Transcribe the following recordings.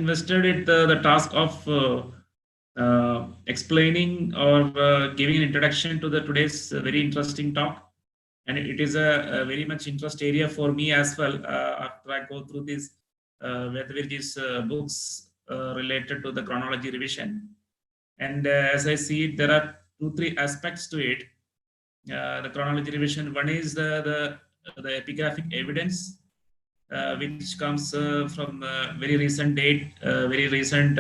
invested it the task of explaining or giving an introduction to the today's very interesting talk, and it is a very much interest area for me as well. After I go through these with these books related to the chronology revision, and as I see it, there are two three aspects to it. The chronology revision. One is the epigraphic evidence which comes from very recent date, very recent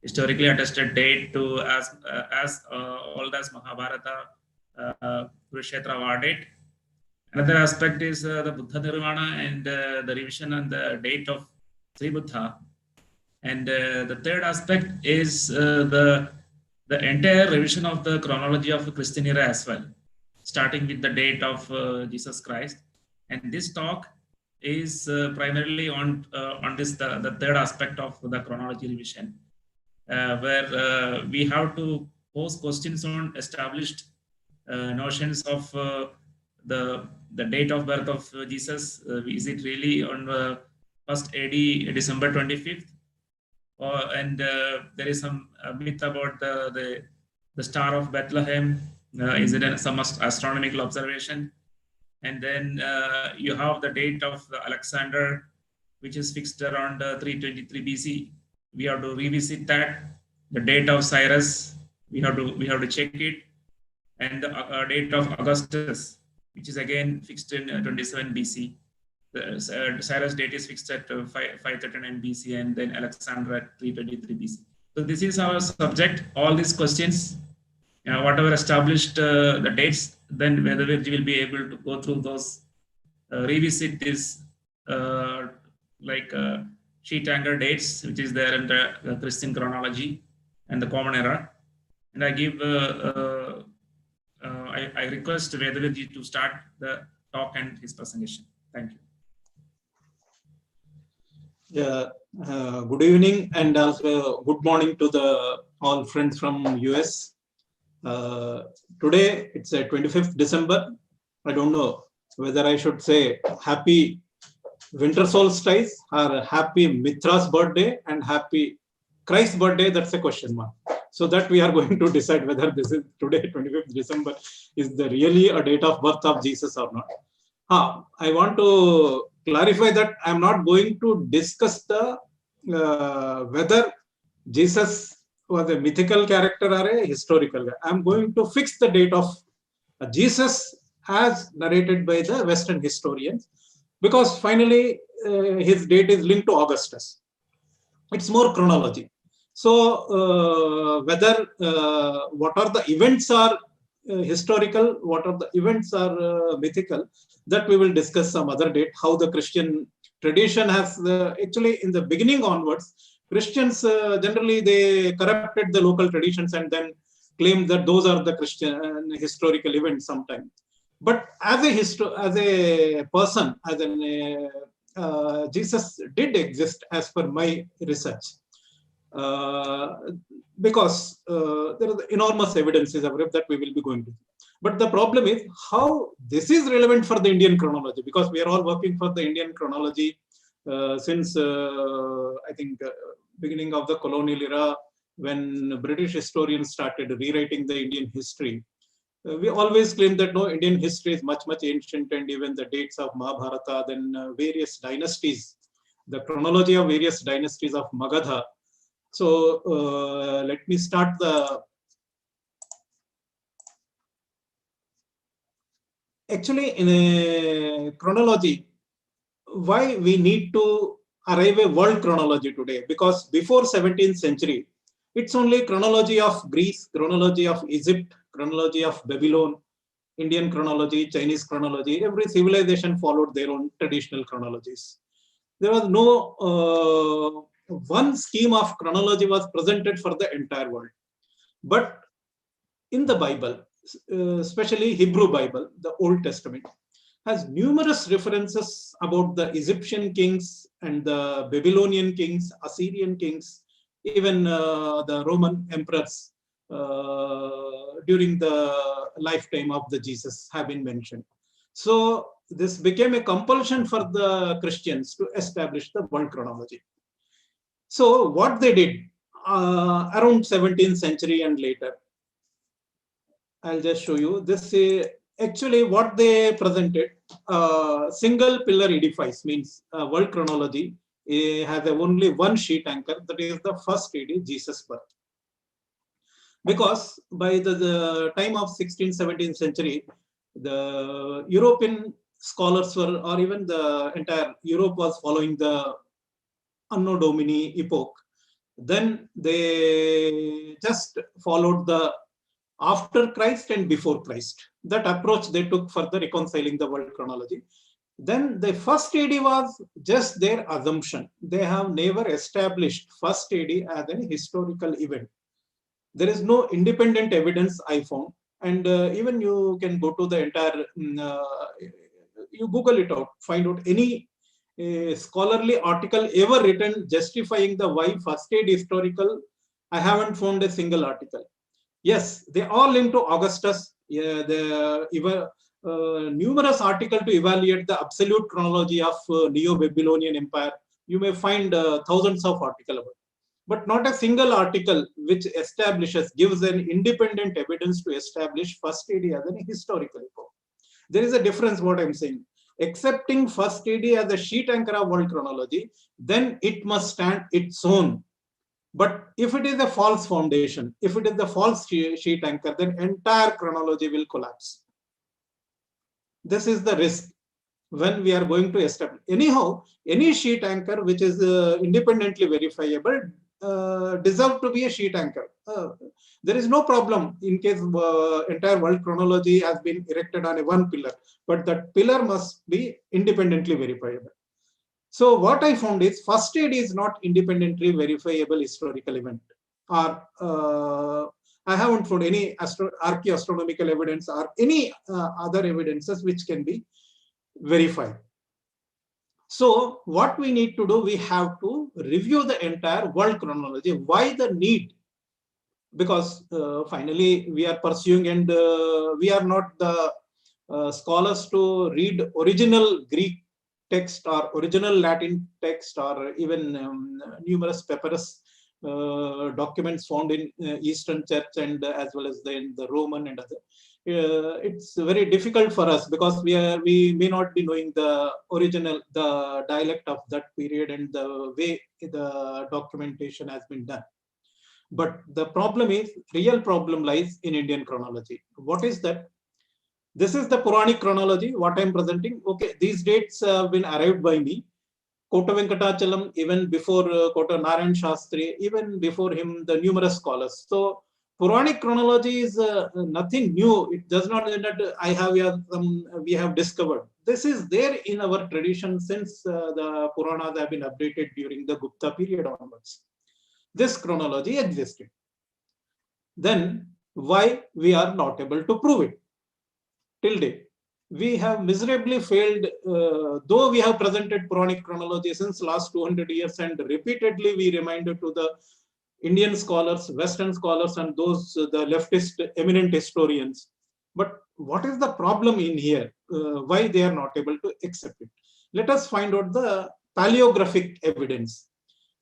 historically attested date to as old as Mahabharata, Kurukshetra war date. Another aspect is the Buddha Nirvana and the revision on the date of Sri Buddha. And the third aspect is the entire revision of the chronology of the Christian era as well, starting with the date of Jesus Christ. And this talk is primarily on this the third aspect of the chronology revision, where we have to pose questions on established notions of the date of birth of Jesus. Is it really on first AD December 25th? And there is some myth about the Star of Bethlehem. Is it some astronomical observation? And then you have the date of Alexander, which is fixed around 323 BC. We have to revisit that. The date of Cyrus, we have to check it, and the date of Augustus, which is again fixed in 27 BC. The Cyrus date is fixed at 539 BC, and then Alexander at 323 BC. So this is our subject. All these questions, whatever established the dates, then whether we will be able to go through those, revisit this sheet anchor dates, which is there in the Christian chronology and the common era. And I give, I request Vedavirji to start the talk and his presentation. Thank you. Yeah, good evening and also good morning to the all friends from US. Today it's 25th December. I don't know whether I should say happy winter solstice or happy Mithra's birthday and happy Christ's birthday. That's a question mark. So that we are going to decide whether this is today 25th December is the really a date of birth of Jesus or not. I want to clarify that I'm not going to discuss the whether Jesus was a mythical character or a historical. I'm going to fix the date of Jesus as narrated by the Western historians, because finally his date is linked to Augustus. It's more chronology. So whether what are the events are historical, what are the events are mythical, that we will discuss some other date. How the Christian tradition has actually in the beginning onwards, Christians generally they corrupted the local traditions and then claimed that those are the Christian historical events sometimes. But as a person, as an Jesus did exist as per my research. Because there are enormous evidences of that we will be going to. But the problem is how this is relevant for the Indian chronology, because we are all working for the Indian chronology since I think beginning of the colonial era, when British historians started rewriting the Indian history. We always claim that no, Indian history is much ancient, and even the dates of Mahabharata, then various dynasties, the chronology of various dynasties of Magadha. So let me start the. Actually, in a chronology, why we need to arrive a world chronology today? Because before 17th century, it's only chronology of Greece, chronology of Egypt, chronology of Babylon, Indian chronology, Chinese chronology. Every civilization followed their own traditional chronologies. There was no one scheme of chronology was presented for the entire world. But in the Bible, especially Hebrew Bible, the Old Testament, has numerous references about the Egyptian kings and the Babylonian kings, Assyrian kings, even the Roman emperors during the lifetime of the Jesus have been mentioned. So this became a compulsion for the Christians to establish the world chronology. So what they did around 17th century and later, I'll just show you this. Actually, what they presented, single pillar edifice means world chronology has only one sheet anchor, that is the first AD, Jesus birth. Because by the time of 16th, 17th century, the European scholars were, or even the entire Europe was following the Anno Domini epoch. Then they just followed the after Christ and before Christ. That approach they took for the reconciling the world chronology. Then the first AD was just their assumption. They have never established first AD as an historical event. There is no independent evidence I found. And even you can go to the entire, you Google it out, find out any scholarly article ever written justifying the why first aid historical. I haven't found a single article. Yes, they all link to Augustus. Yeah, numerous articles to evaluate the absolute chronology of Neo-Babylonian Empire. You may find thousands of articles about it, but not a single article which establishes, gives an independent evidence to establish first AD as an historical epoch. There is a difference what I'm saying. Accepting first AD as a sheet anchor of world chronology, then it must stand its own. But if it is a false foundation, if it is the false sheet anchor, then entire chronology will collapse. This is the risk when we are going to establish. Anyhow, any sheet anchor which is independently verifiable deserve to be a sheet anchor. There is no problem in case entire world chronology has been erected on a one pillar, but that pillar must be independently verifiable. So what I found is first aid is not independently verifiable historical event. Or I haven't found any archaeoastronomical evidence or any other evidences which can be verified. So what we need to do, we have to review the entire world chronology. Why the need? Because finally we are pursuing, and we are not the scholars to read original Greek text or original Latin text, or even numerous papyrus documents found in Eastern Church, and as well as in the Roman and other. It's very difficult for us because we may not be knowing the original, the dialect of that period and the way the documentation has been done. But the problem is, real problem lies in Indian chronology. What is that? This is the Puranic chronology, what I'm presenting. Okay, these dates have been arrived by me. Kota Venkatachalam, even before Kota Narayan Shastri, even before him, the numerous scholars. So Puranic chronology is nothing new. It does not mean that we have discovered. This is there in our tradition since the Puranas have been updated during the Gupta period onwards. This chronology existed. Then why we are not able to prove it till date? We have miserably failed, though we have presented Puranic chronology since last 200 years, and repeatedly we reminded to the Indian scholars, Western scholars, and those the leftist eminent historians. But what is the problem in here? Why they are not able to accept it? Let us find out the paleographic evidence.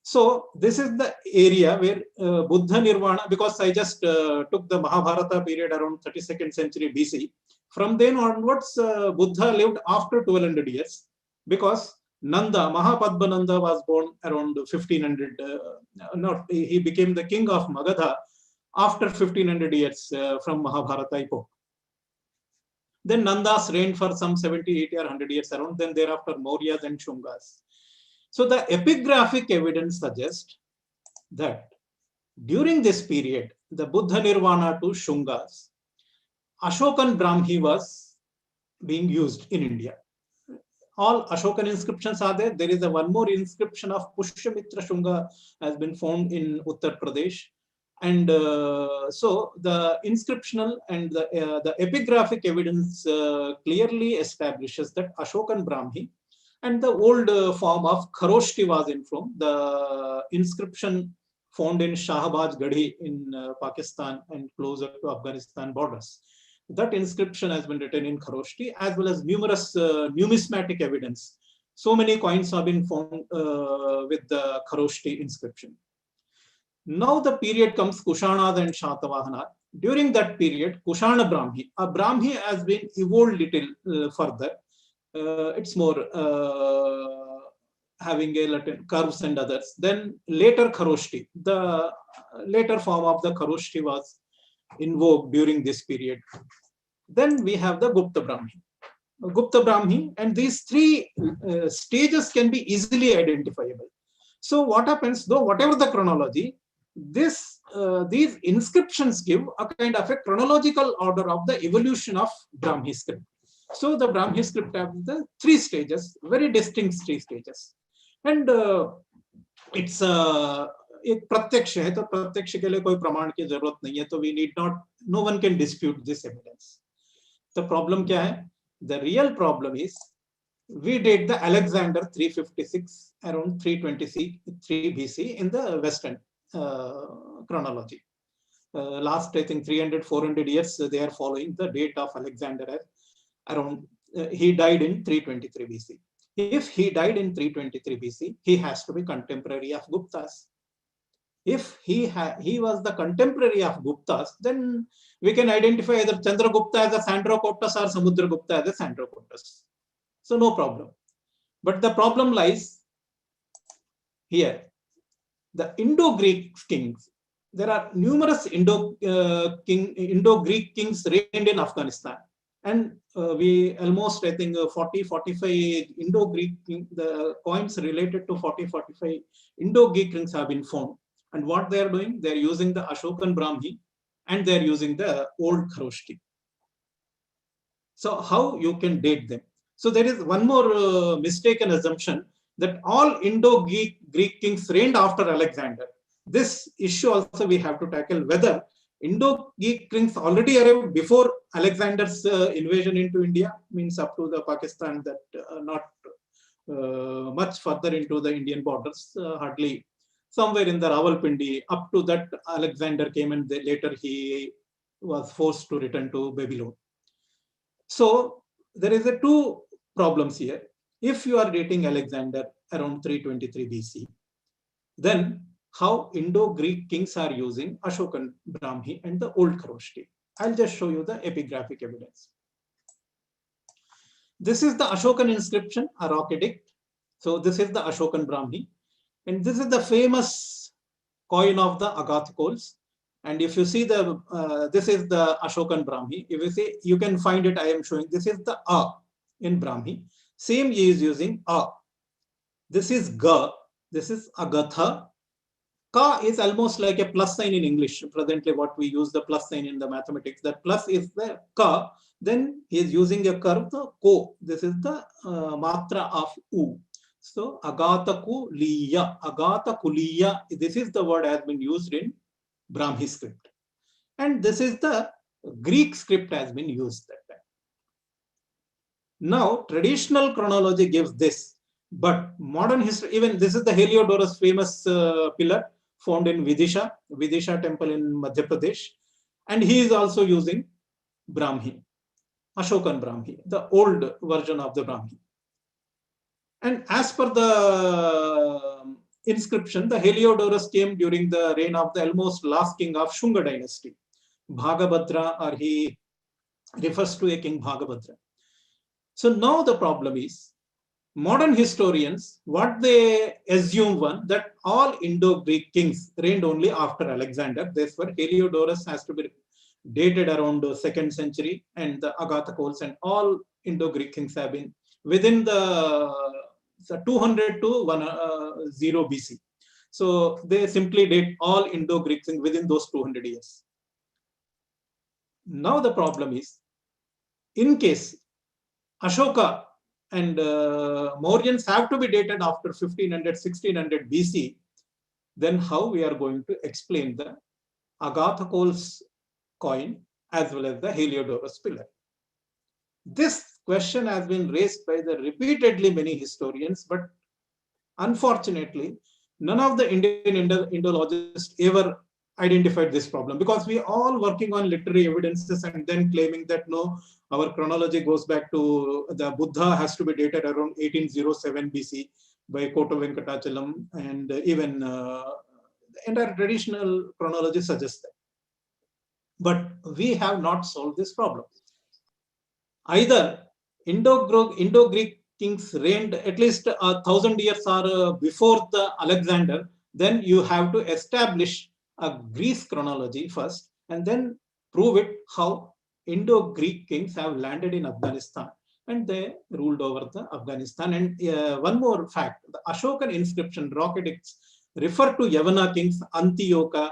So this is the area where Buddha Nirvana, because I just took the Mahabharata period around 32nd century BC. From then onwards, Buddha lived after 1200 years, because Nanda, Mahapadmananda was born around 1500. He became the king of Magadha after 1500 years from Mahabharata epoch. Then Nandas reigned for some 70, 80 or 100 years around. Then thereafter Mauryas and Shungas. So the epigraphic evidence suggests that during this period, the Buddha Nirvana to Shungas, Ashokan Brahmi was being used in India. All Ashokan inscriptions are there. There is one more inscription of Pushyamitra Shunga has been found in Uttar Pradesh. And so the inscriptional and the epigraphic evidence clearly establishes that Ashokan Brahmi and the old form of Kharoshti was informed. The inscription found in Shahabaj Gadhi in Pakistan and closer to Afghanistan borders. That inscription has been written in Kharoshti, as well as numerous numismatic evidence So many coins have been found with the Kharoshti inscription. Now the period comes Kushanas and Shatavahanas. During that period, Kushana Brahmi, a Brahmi has been evolved little further. It's more having a Latin curves and others. Then later Kharoshti, the later form of the Kharoshti was in vogue during this period. Then we have the Gupta Brahmi. Gupta Brahmi, and these three stages can be easily identifiable. So what happens, though, whatever the chronology, these inscriptions give a kind of a chronological order of the evolution of Brahmi script. So the Brahmi script have the three stages, very distinct three stages, and it's एक प्रत्यक्ष है, तो प्रत्यक्ष के लिए कोई प्रमाण की जरूरत नहीं है, तो we need not, no one can dispute this evidence. The problem क्या है? The real problem is we date the Alexander 356 around 323 BC in the Western chronology. Last, I think, 300, 400 years, they are following the date of Alexander as around, he died in 323 BC. If he died in 323 BC, he has to be contemporary of Guptas. If he was the contemporary of Guptas, then we can identify either Chandragupta as a Sandrocotus or Samudragupta as a Sandrocotus. So no problem. But the problem lies here. The Indo-Greek kings, there are numerous Indo-Greek kings reigned in Afghanistan. And we almost, I think, 40, 45 Indo-Greek, the coins related to 40, 45 Indo-Greek kings have been found. And what they are doing, they are using the Ashokan Brahmi and they are using the old Kharoshti. So how you can date them? So there is one more mistaken assumption that all Indo-Greek kings reigned after Alexander. This issue also we have to tackle, whether Indo-Greek kings already arrived before Alexander's invasion into India, means up to the Pakistan, that not much further into the Indian borders, hardly somewhere in the Rawalpindi. Up to that, Alexander came, and later he was forced to return to Babylon. So there is two problems here. If you are dating Alexander around 323 BC, then how Indo-Greek kings are using Ashokan Brahmi and the old Kharoshti. I'll just show you the epigraphic evidence. This is the Ashokan inscription, a rock edict. So this is the Ashokan Brahmi. And this is the famous coin of the Agathocols. And if you see the, this is the Ashokan Brahmi. If you see, you can find it, I am showing, this is the A in Brahmi. Same he is using A. This is Ga, this is Agatha. Ka is almost like a plus sign in English. Presently, what we use the plus sign in the mathematics, that plus is the Ka. Then he is using a curve, the Ko. This is the matra of U. So, Agathakuliya, Agathakuliya, this is the word has been used in Brahmi script. And this is the Greek script has been used that time. Now, traditional chronology gives this, but modern history, even this is the Heliodorus famous pillar found in Vidisha temple in Madhya Pradesh. And he is also using Brahmi, Ashokan Brahmi, the old version of the Brahmi. And as per the inscription, the Heliodorus came during the reign of the almost last king of Shunga dynasty, Bhagabhadra, or he refers to a king Bhagabhadra. So now the problem is, modern historians, what they assume one, that all Indo-Greek kings reigned only after Alexander. Therefore, Heliodorus has to be dated around the 2nd century, and the Agathocols and all Indo-Greek kings have been within the 200 to 10 BC. So they simply date all Indo-Greek kings within those 200 years. Now the problem is, in case Ashoka and Mauryans have to be dated after 1500, 1600 BC, then how we are going to explain the Agathocols coin as well as the Heliodorus pillar? This question has been raised by the repeatedly many historians, but unfortunately, none of the Indian Indologists ever identified this problem, because we all working on literary evidences and then claiming that no, our chronology goes back to the Buddha has to be dated around 1807 BC by Koto Venkatachalam, and even the entire traditional chronology suggests that. But we have not solved this problem. Either Indo-Greek kings reigned at least 1,000 years or before the Alexander, then you have to establish a Greece chronology first and then prove it how Indo-Greek kings have landed in Afghanistan and they ruled over the Afghanistan. And one more fact, the Ashokan inscription rock edicts refer to Yavana kings, Antiocha.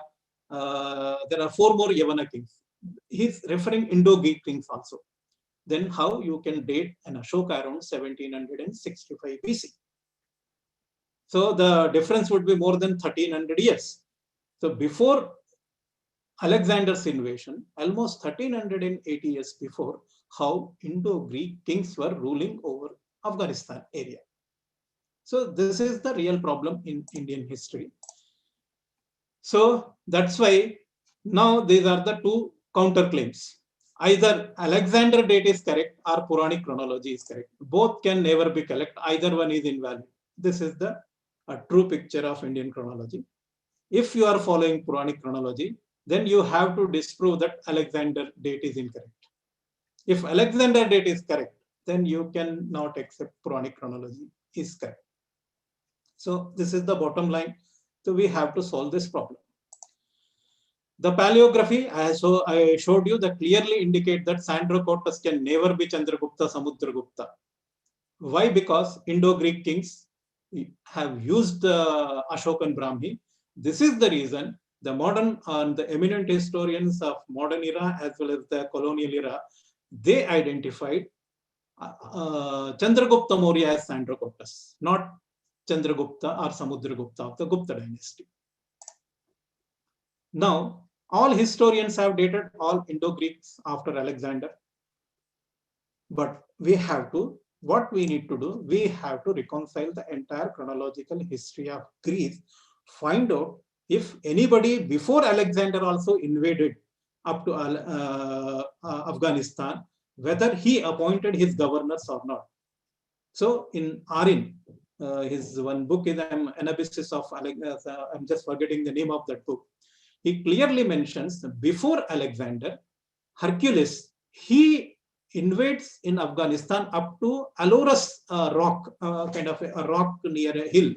There are 4 more Yavana kings. He's referring Indo-Greek kings also. Then how you can date an Ashoka around 1765 BC? So the difference would be more than 1300 years. So before Alexander's invasion, almost 1380 years before, how Indo-Greek kings were ruling over Afghanistan area. So this is the real problem in Indian history. So that's why now these are the 2 counterclaims. Either Alexander date is correct or Puranic chronology is correct. Both can never be correct. Either one is invalid. This is the true picture of Indian chronology. If you are following Puranic chronology, then you have to disprove that Alexander date is incorrect. If Alexander date is correct, then you cannot accept Puranic chronology is correct. So this is the bottom line. So we have to solve this problem. The paleography, I showed you, that clearly indicate that Sandrocotus can never be Chandragupta, Samudragupta. Why? Because Indo-Greek kings have used Ashokan Brahmi. This is the reason the modern and the eminent historians of modern era as well as the colonial era, they identified Chandragupta Maurya as Sandrocotus, not Chandragupta or Samudragupta of the Gupta dynasty. Now, all historians have dated all Indo-Greeks after Alexander. But we have to, what we need to do, we have to reconcile the entire chronological history of Greece, find out if anybody before Alexander also invaded up to Afghanistan, whether he appointed his governors or not. So in Arin, his one book is Anabasis of Alexander. I'm just forgetting the name of that book. He clearly mentions before Alexander, Hercules, he invades in Afghanistan up to Alorus rock, kind of a rock near a hill,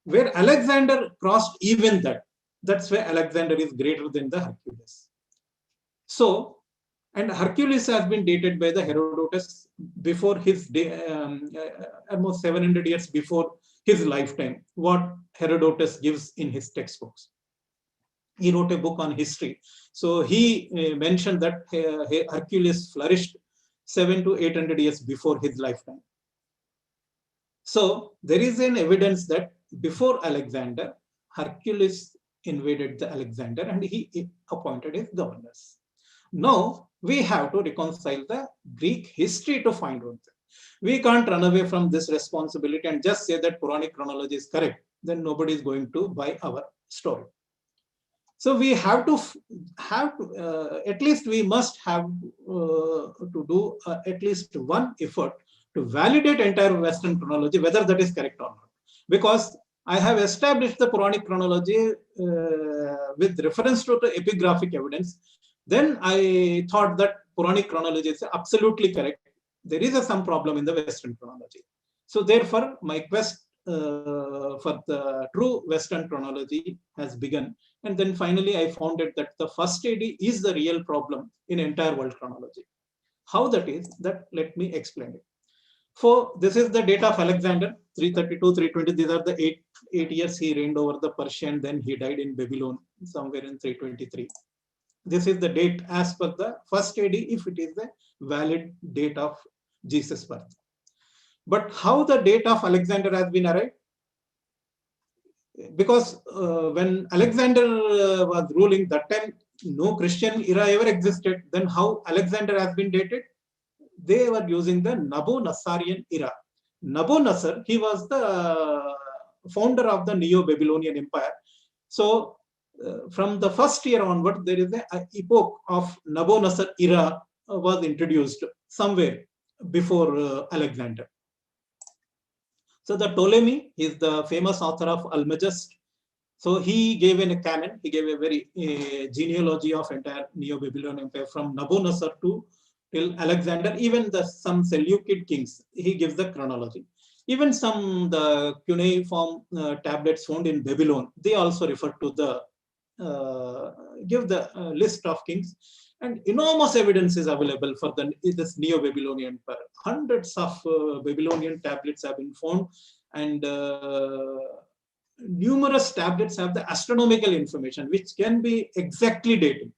where Alexander crossed even that. That's why Alexander is greater than the Hercules. So, and Hercules has been dated by the Herodotus before his day, almost 700 years before his lifetime, what Herodotus gives in his textbooks. He wrote a book on history. So he mentioned that Hercules flourished 700 to 800 years before his lifetime. So there is an evidence that before Alexander, Hercules invaded the Alexander and he appointed his governors. Now we have to reconcile the Greek history to find out. We can't run away from this responsibility and just say that Puranic chronology is correct. Then nobody is going to buy our story. So we have to at least we must have to do at least one effort to validate entire Western chronology, whether that is correct or not. Because I have established the Puranic chronology with reference to the epigraphic evidence. Then I thought that Puranic chronology is absolutely correct. There is some problem in the Western chronology. So therefore, my quest for the true Western chronology has begun. And then finally, I found it that the first AD is the real problem in entire world chronology. How that is, that let me explain it. For this is the date of Alexander, 332, 320. These are the eight years he reigned over the Persian. Then he died in Babylon somewhere in 323. This is the date as per the first AD, if it is the valid date of Jesus' birth. But how the date of Alexander has been arrived? Because when Alexander was ruling, that time no Christian era ever existed. Then how Alexander has been dated? They were using the Nabo-Nassarian era. Nabonassar, he was the founder of the Neo-Babylonian Empire. So from the first year onward, there is a epoch of Nabonassar era was introduced somewhere before Alexander. So the Ptolemy is the famous author of Almagest. So he gave in a canon, he gave a very genealogy of entire Neo-Babylonian Empire from Nabonassar to till Alexander, even some Seleucid kings, he gives the chronology. Even some the cuneiform tablets found in Babylon, they also refer to the give the list of kings, and enormous evidence is available for this Neo-Babylonian Empire. Hundreds of Babylonian tablets have been found, and numerous tablets have the astronomical information which can be exactly dated.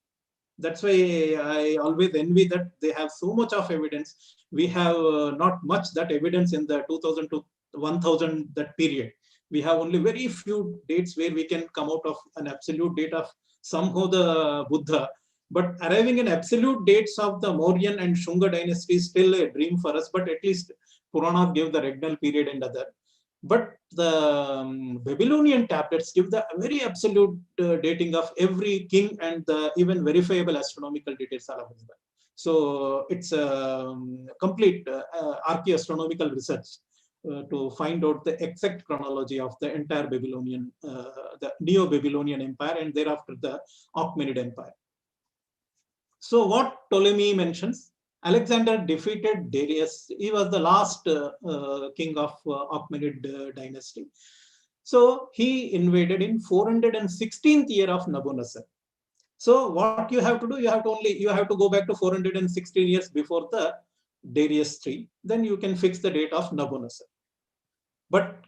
That's why I always envy that they have so much of evidence. We have not much that evidence in the 2000 to 1000 that period. We have only very few dates where we can come out of an absolute date of somehow the Buddha. But arriving in absolute dates of the Mauryan and Shunga dynasty is still a dream for us. But at least Puranas give the regnal period and other. But the Babylonian tablets give the very absolute dating of every king, and the even verifiable astronomical details are available. So it's a complete archaeoastronomical research to find out the exact chronology of the entire Babylonian, the Neo-Babylonian Empire, and thereafter the Achaemenid Empire. So what Ptolemy mentions, Alexander defeated Darius. He was the last king of Achaemenid dynasty. So he invaded in 416th year of Nabonassar. So what you have to do, you have to go back to 416 years before the Darius III. Then you can fix the date of Nabonassar. But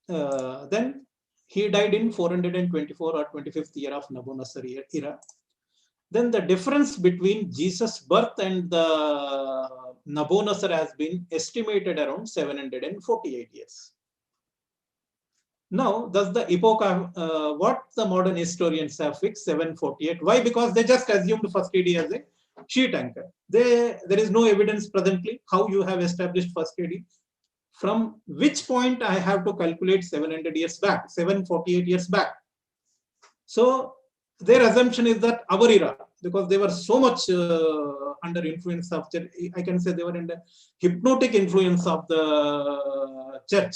then he died in 424 or 25th year of Nabonassar era. Then the difference between Jesus' birth and the Nabonassar has been estimated around 748 years. Now, does the epoch of what the modern historians have fixed 748? Why? Because they just assumed first AD as a sheet anchor. There is no evidence presently how you have established first AD. From which point I have to calculate 700 years back, 748 years back. So their assumption is that our era, because they were so much under influence of church, I can say they were under hypnotic influence of the church,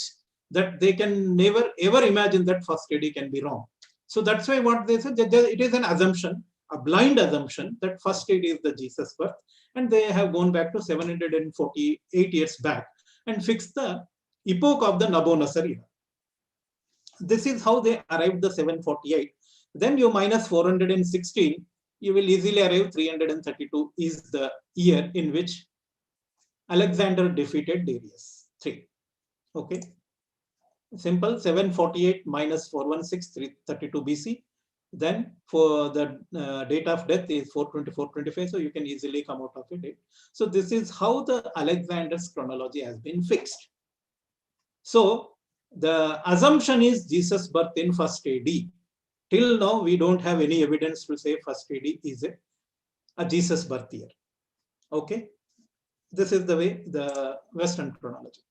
that they can never ever imagine that first AD can be wrong. So that's why what they said, it is an assumption, a blind assumption that first AD is the Jesus birth, and they have gone back to 748 years back and fixed the epoch of the Nabonassar era. This is how they arrived the 748. Then you minus 416, you will easily arrive 332 is the year in which Alexander defeated Darius III. Okay. Simple, 748 minus 416, 332 BC. Then for the date of death is 424-25, so you can easily come out of a date. So this is how the Alexander's chronology has been fixed. So the assumption is Jesus' birth in first AD. Till now, we don't have any evidence to say first AD is a Jesus birth year. Okay, this is the way the Western chronology.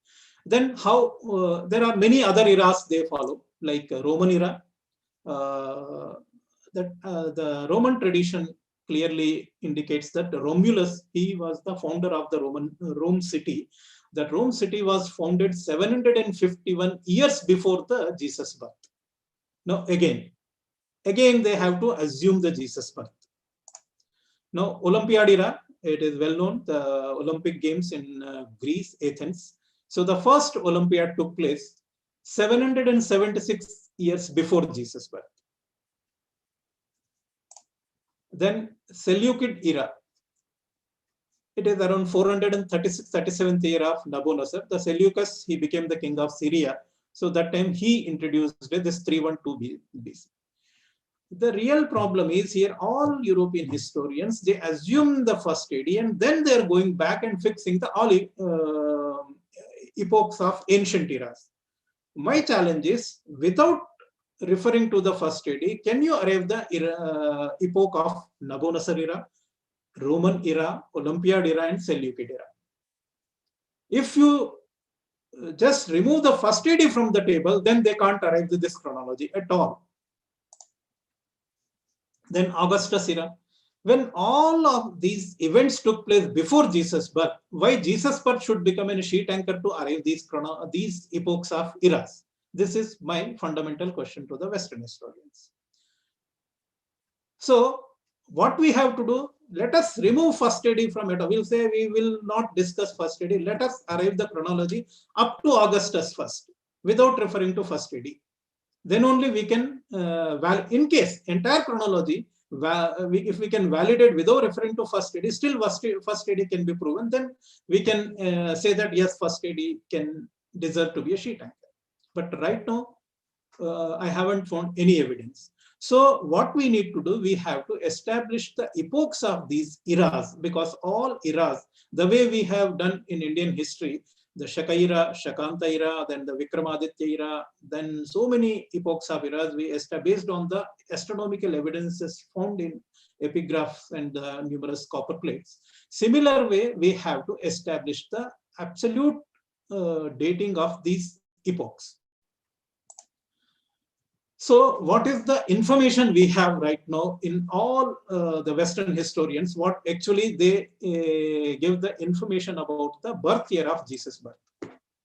Then how there are many other eras they follow, like Roman era. The Roman tradition clearly indicates that Romulus, he was the founder of the Rome city. That Rome city was founded 751 years before the Jesus birth. Now again they have to assume the Jesus birth. Now Olympiad era, it is well known, the Olympic Games in Greece, Athens. So the first Olympiad took place 776 years before Jesus' birth. Then Seleucid era, it is around 436-37th year of Nabonassar. The Seleucus, he became the king of Syria. So that time he introduced this 312 BC. The real problem is here, all European historians, they assume the first AD and then they're going back and fixing the all epochs of ancient eras. My challenge is, without referring to the first AD, can you arrive the epoch of Nabonassar era, Roman era, Olympiad era, and Seleucid era? If you just remove the first AD from the table, then they can't arrive to this chronology at all. Then Augustus era. When all of these events took place before Jesus' birth, why Jesus' birth should become a sheet anchor to arrive these epochs of eras? This is my fundamental question to the Western historians. So, what we have to do, let us remove first AD from it. We'll say we will not discuss first AD. Let us arrive the chronology up to Augustus first, without referring to first AD. Then only we can, in case entire chronology, if we can validate without referring to first AD, still first AD can be proven, then we can say that yes, first AD can deserve to be a sheet anchor. But right now, I haven't found any evidence. So what we need to do, we have to establish the epochs of these eras, because all eras, the way we have done in Indian history, the Shaka era, Shakanta era, then the Vikramaditya era, then so many epochs of eras we established on the astronomical evidences found in epigraphs and numerous copper plates. Similar way, we have to establish the absolute dating of these epochs. So what is the information we have right now in all the Western historians? What actually they give the information about the birth year of Jesus' birth.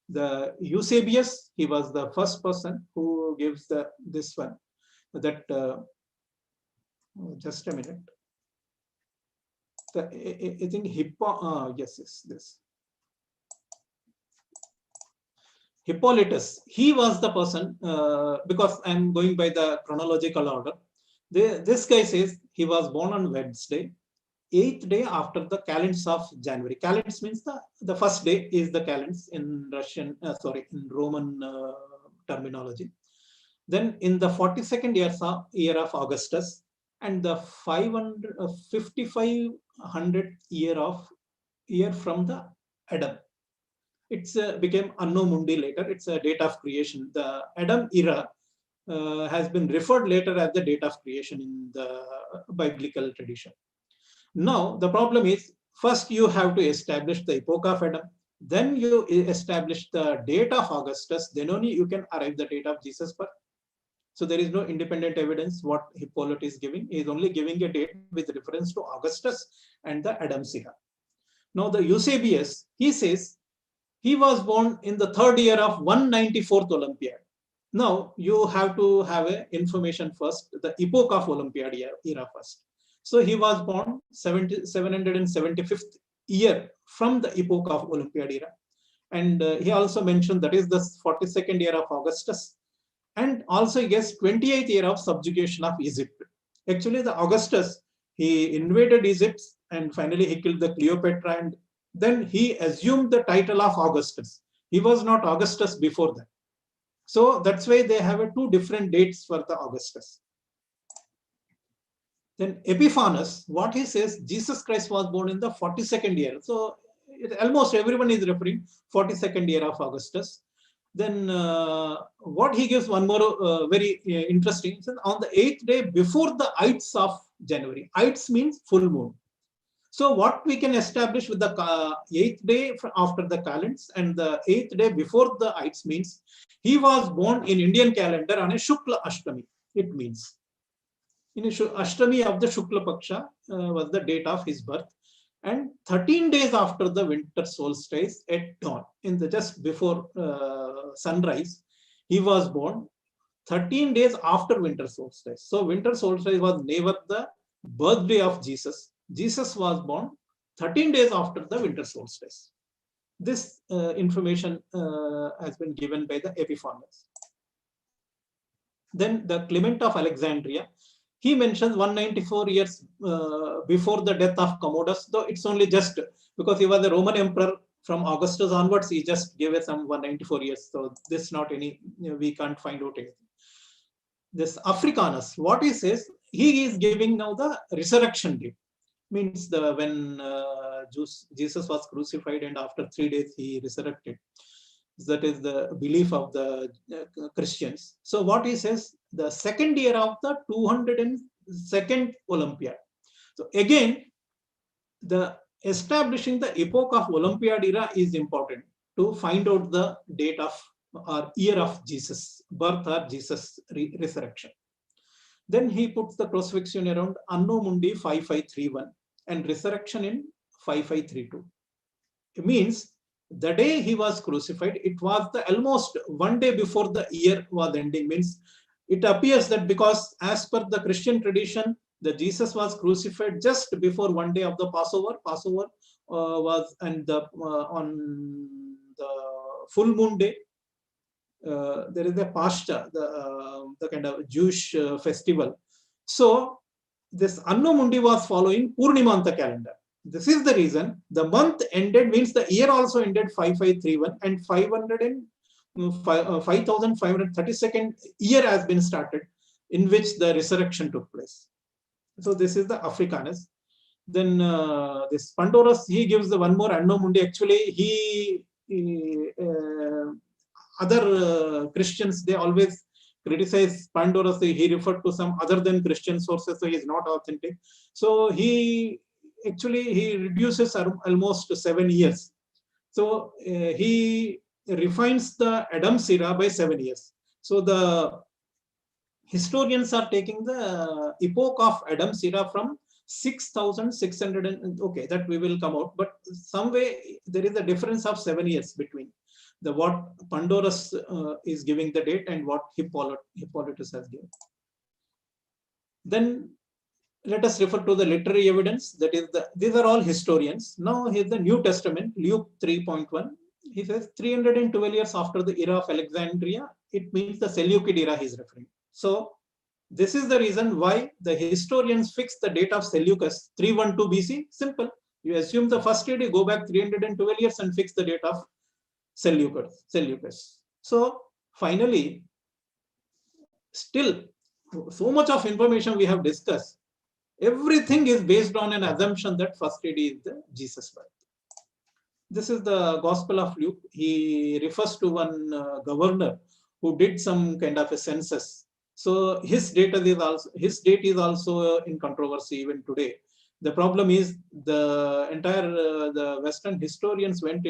The Eusebius, he was the first person who gives this one. That just a minute. I think yes, this. Hippolytus, he was the person, because I'm going by the chronological order. This guy says he was born on Wednesday, 8th day after the calends of January. Calends means the first day is the calends in Russian, in Roman terminology. Then in the 42nd year of Augustus, and the 5500 year from the Adam. It's became Anno Mundi later. It's a date of creation. The Adam era has been referred later as the date of creation in the biblical tradition. Now, the problem is, first you have to establish the epoch of Adam, then you establish the date of Augustus, then only you can arrive the date of Jesus' birth. So there is no independent evidence what Hippolytus is giving. He is only giving a date with reference to Augustus and the Adam's era. Now the Eusebius, he says, he was born in the 3rd year of 194th Olympiad. Now you have to have a information first, the epoch of Olympiad era first. So he was born 775th year from the epoch of Olympiad era. And he also mentioned that is the 42nd year of Augustus. And also he gets 28th year of subjugation of Egypt. Actually the Augustus, he invaded Egypt and finally he killed the Cleopatra, and then he assumed the title of Augustus. He was not Augustus before that. So that's why they have two different dates for the Augustus. Then Epiphanes, what he says, Jesus Christ was born in the 42nd year. So almost everyone is referring 42nd year of Augustus. Then what he gives one more very interesting, on the 8th day before the Ides of January. Ides means full moon. So what we can establish with the 8th day after the calends and the 8th day before the Ides means he was born in Indian calendar on a Shukla Ashtami. It means in a Ashtami of the Shukla Paksha was the date of his birth, and 13 days after the winter solstice at dawn, in the just before sunrise, he was born 13 days after winter solstice. So winter solstice was never the birthday of Jesus. Jesus was born 13 days after the winter solstice. This information has been given by the Epiphanes. Then the Clement of Alexandria, he mentions 194 years before the death of Commodus, though it's only just because he was a Roman emperor from Augustus onwards, he just gave us some 194 years. So this not any, we can't find out anything. This Africanus, what he says, he is giving now the resurrection date. Means when Jesus was crucified and after 3 days he resurrected. That is the belief of the Christians. So what he says, the 2nd year of the 202nd Olympiad. So again, the establishing the epoch of Olympiad era is important to find out the date of or year of Jesus birth or Jesus resurrection. Then he puts the crucifixion around Anno Mundi 5531 and resurrection in 5532. It means the day he was crucified, it was the almost one day before the year was ending. Means it appears that because as per the Christian tradition, the Jesus was crucified just before one day of the Passover. Passover was and the on the full moon day. There is a Pascha, the kind of Jewish festival. So this Anno Mundi was following Purnimanta calendar. This is the reason the month ended, means the year also ended 5531 and 5532nd year has been started in which the resurrection took place. So this is the Africanus. Then this Pandorus, he gives the one more Anno Mundi. Actually, other Christians, they always criticize Pandorus. He referred to some other than Christian sources, so he is not authentic. So he reduces almost 7 years. So he refines the Adam's era by 7 years. So the historians are taking the epoch of Adam's era from 6,600 and okay, that we will come out, but some way there is a difference of 7 years between the what Pandorus is giving the date and what Hippolytus has given. Then let us refer to the literary evidence. That is these are all historians. Now here's the New Testament, Luke 3.1. He says 312 years after the era of Alexandria. It means the Seleucid era he is referring. So this is the reason why the historians fix the date of Seleucus 312 BC. Simple. You assume the first AD, go back 312 years and fix the date of Seleucus. So finally, still so much of information we have discussed. Everything is based on an assumption that first AD is the Jesus birth. This is the Gospel of Luke. He refers to one governor who did some kind of a census. So his date is also in controversy even today. The problem is the entire the Western historians went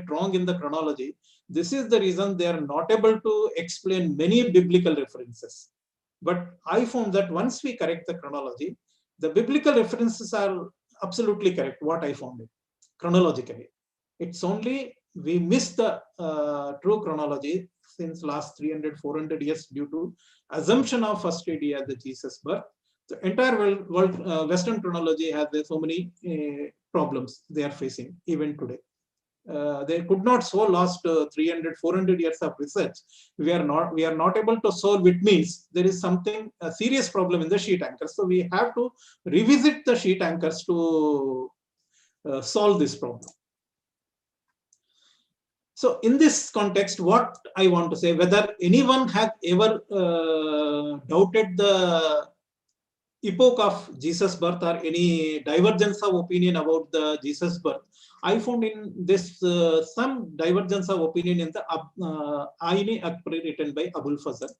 wrong in the chronology. This is the reason they are not able to explain many biblical references. But I found that once we correct the chronology, the biblical references are absolutely correct. What I found it chronologically, it's only we miss the true chronology since last 300-400 years due to assumption of first AD as the Jesus birth. The entire world Western chronology has so many problems they are facing even today. They could not solve last 300-400 years of research. We are not able to solve. It means there is a serious problem in the sheet anchors. So we have to revisit the sheet anchors to solve this problem. So in this context, what I want to say, whether anyone has ever doubted the epoch of Jesus birth or any divergence of opinion about the Jesus birth, I found in this some divergence of opinion in the Aini Akbari written by Abul Fazl.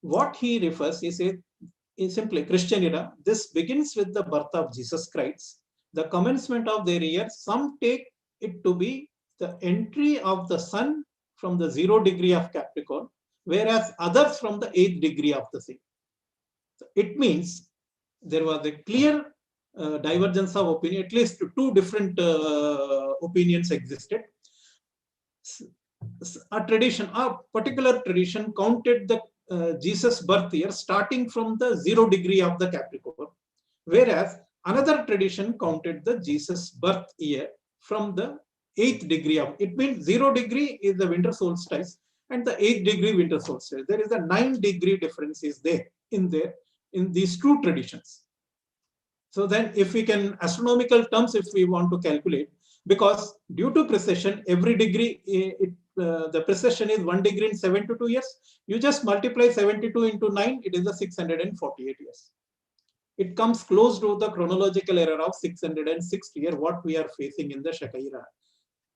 What he refers is simply Christian era. This begins with the birth of Jesus Christ, the commencement of their year. Some take it to be the entry of the sun from the 0 degree of Capricorn, whereas others from the 8th degree of the same. It means there was a clear divergence of opinion. At least two different opinions existed. A particular tradition counted the Jesus birth year starting from the 0 degree of the Capricorn, whereas another tradition counted the Jesus birth year from the 8th degree of it. Means 0 degree is the winter solstice and the 8th degree winter solstice. There is a 9 degree difference is there in these two traditions. So then if we can astronomical terms, if we want to calculate, because due to precession, every degree, the precession is 1 degree in 72 years. You just multiply 72 into 9, it is the 648 years. It comes close to the chronological error of 660 year, what we are facing in the Shaka era.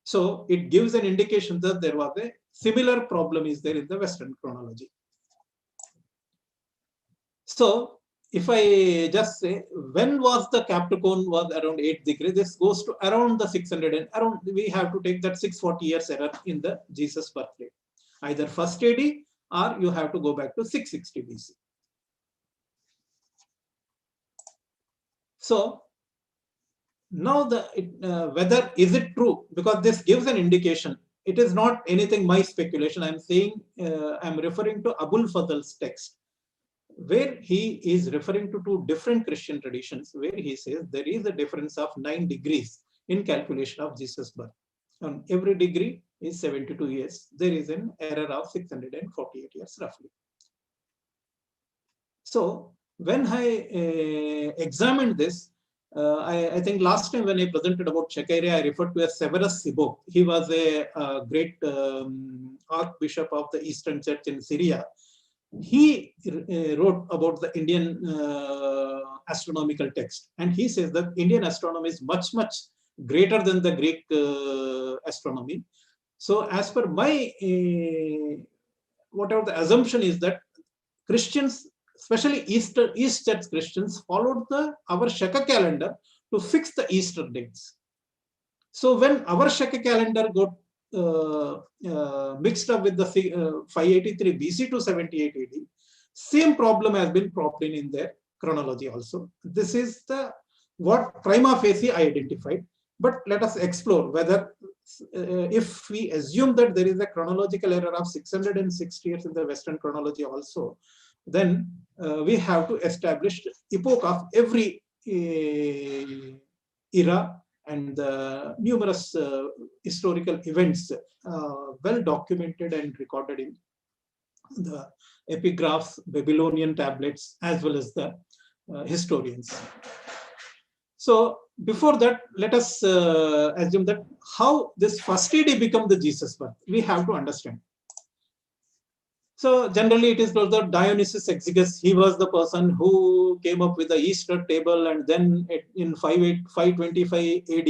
So it gives an indication that there was a similar problem is there in the Western chronology. So if I just say, when was the Capricorn was around 8 degrees, this goes to around the 600 and around, we have to take that 640 years error in the Jesus birth rate. Either first AD or you have to go back to 660 BC. So now whether is it true, because this gives an indication. It is not anything my speculation. I'm saying I'm referring to Abul Fadl's text, where he is referring to two different Christian traditions, where he says there is a difference of 9 degrees in calculation of Jesus' birth. On every degree is 72 years. There is an error of 648 years roughly. So when I examined this, I think last time when I presented about Czechia, I referred to as Severus Sibok. He was a great archbishop of the Eastern Church in Syria. He wrote about the Indian astronomical text, and he says that Indian astronomy is much, much greater than the Greek astronomy. So as per my, whatever the assumption is that Christians, especially East Church Christians, followed our Shaka calendar to fix the Easter dates. So when our Shaka calendar got mixed up with the 583 BC to 78 AD, same problem has been propped in their chronology also. This is what prima facie I identified. But let us explore whether, if we assume that there is a chronological error of 660 years in the Western chronology also, then we have to establish epoch of every era and the numerous historical events well documented and recorded in the epigraphs, Babylonian tablets, as well as the historians. So before that, let us assume that how this first AD become the Jesus birth, we have to understand. So generally it is called the Dionysius Exiguus. He was the person who came up with the Easter table, and then in 525 AD,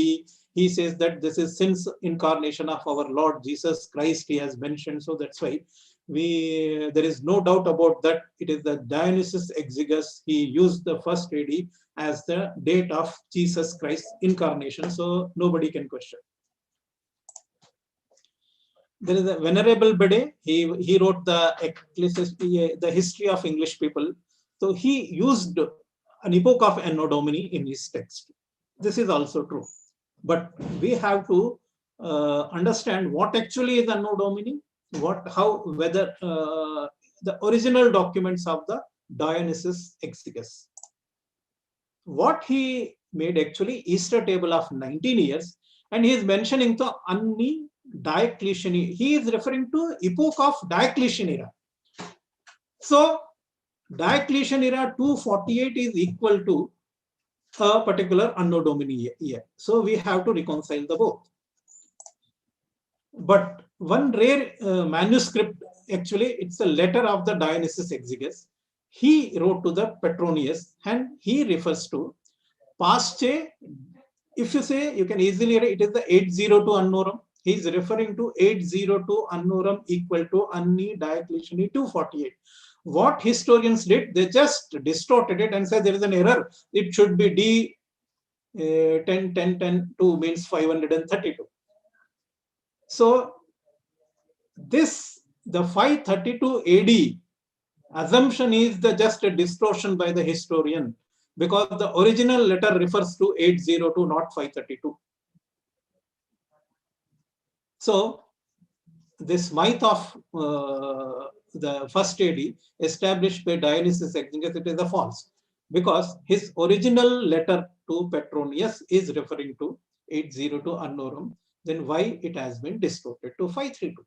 he says that this is since incarnation of our Lord Jesus Christ, he has mentioned. So that's why there is no doubt about that. It is the Dionysius Exiguus. He used the first AD as the date of Jesus Christ's incarnation. So nobody can question. There is a Venerable Bede. He wrote the history of English people. So he used an epoch of Anno Domini in his text. This is also true. But we have to understand what actually is Anno Domini, whether the original documents of the Dionysius Exiguus. What he made actually Easter table of 19 years, and he is mentioning the Anni Diocletian. He is referring to epoch of Diocletian era. So Diocletian era 248 is equal to a particular Anno Domini year. So we have to reconcile the both. But one rare manuscript, actually it's a letter of the Dionysius Exiguus. He wrote to the Petronius, and he refers to Pasche. If you say, you can easily write it is the 802 Annorum. He is referring to 802 Annorum equal to Anni Diocletiani 248. What historians did, they just distorted it and said there is an error. It should be D 10, 10, 10, 2 means 532. So the 532 AD assumption is just a distortion by the historian, because the original letter refers to 802, not 532. So this myth of the first AD established by Dionysius Exiguus, it is a false, because his original letter to Petronius is referring to 802 Annorum. Then why it has been distorted to 532?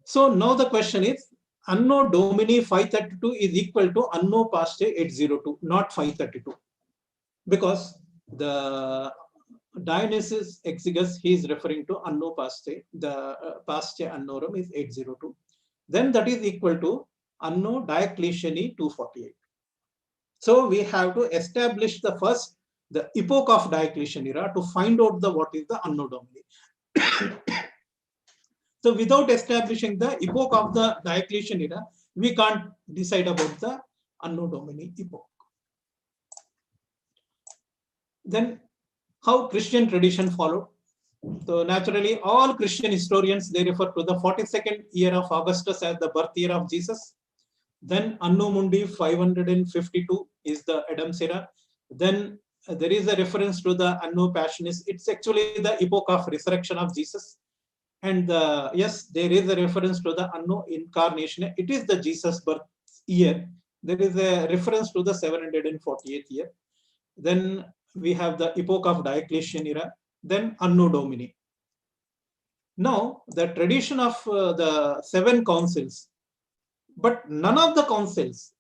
So now the question is, Anno Domini 532 is equal to Anno Paste 802, not 532, because the Dionysius Exiguus, he is referring to Anno Paste, the Paste Annorum is 802. Then that is equal to Anno Diocletiani 248. So we have to establish the epoch of Diocletian era to find out what is the Anno Domini. So without establishing the epoch of the Diocletian era, we can't decide about the Anno Domini epoch. Then how Christian tradition followed. So naturally, all Christian historians, they refer to the 42nd year of Augustus as the birth year of Jesus. Then Anno Mundi 552 is the Adam's era. Then there is a reference to the Anno Passionis. It's actually the epoch of resurrection of Jesus. And yes, there is a reference to the Anno Incarnation. It is the Jesus birth year. There is a reference to the 748th year. Then we have the epoch of Diocletian era. Then Anno Domini. Now, the tradition of the 7 councils, but none of the councils,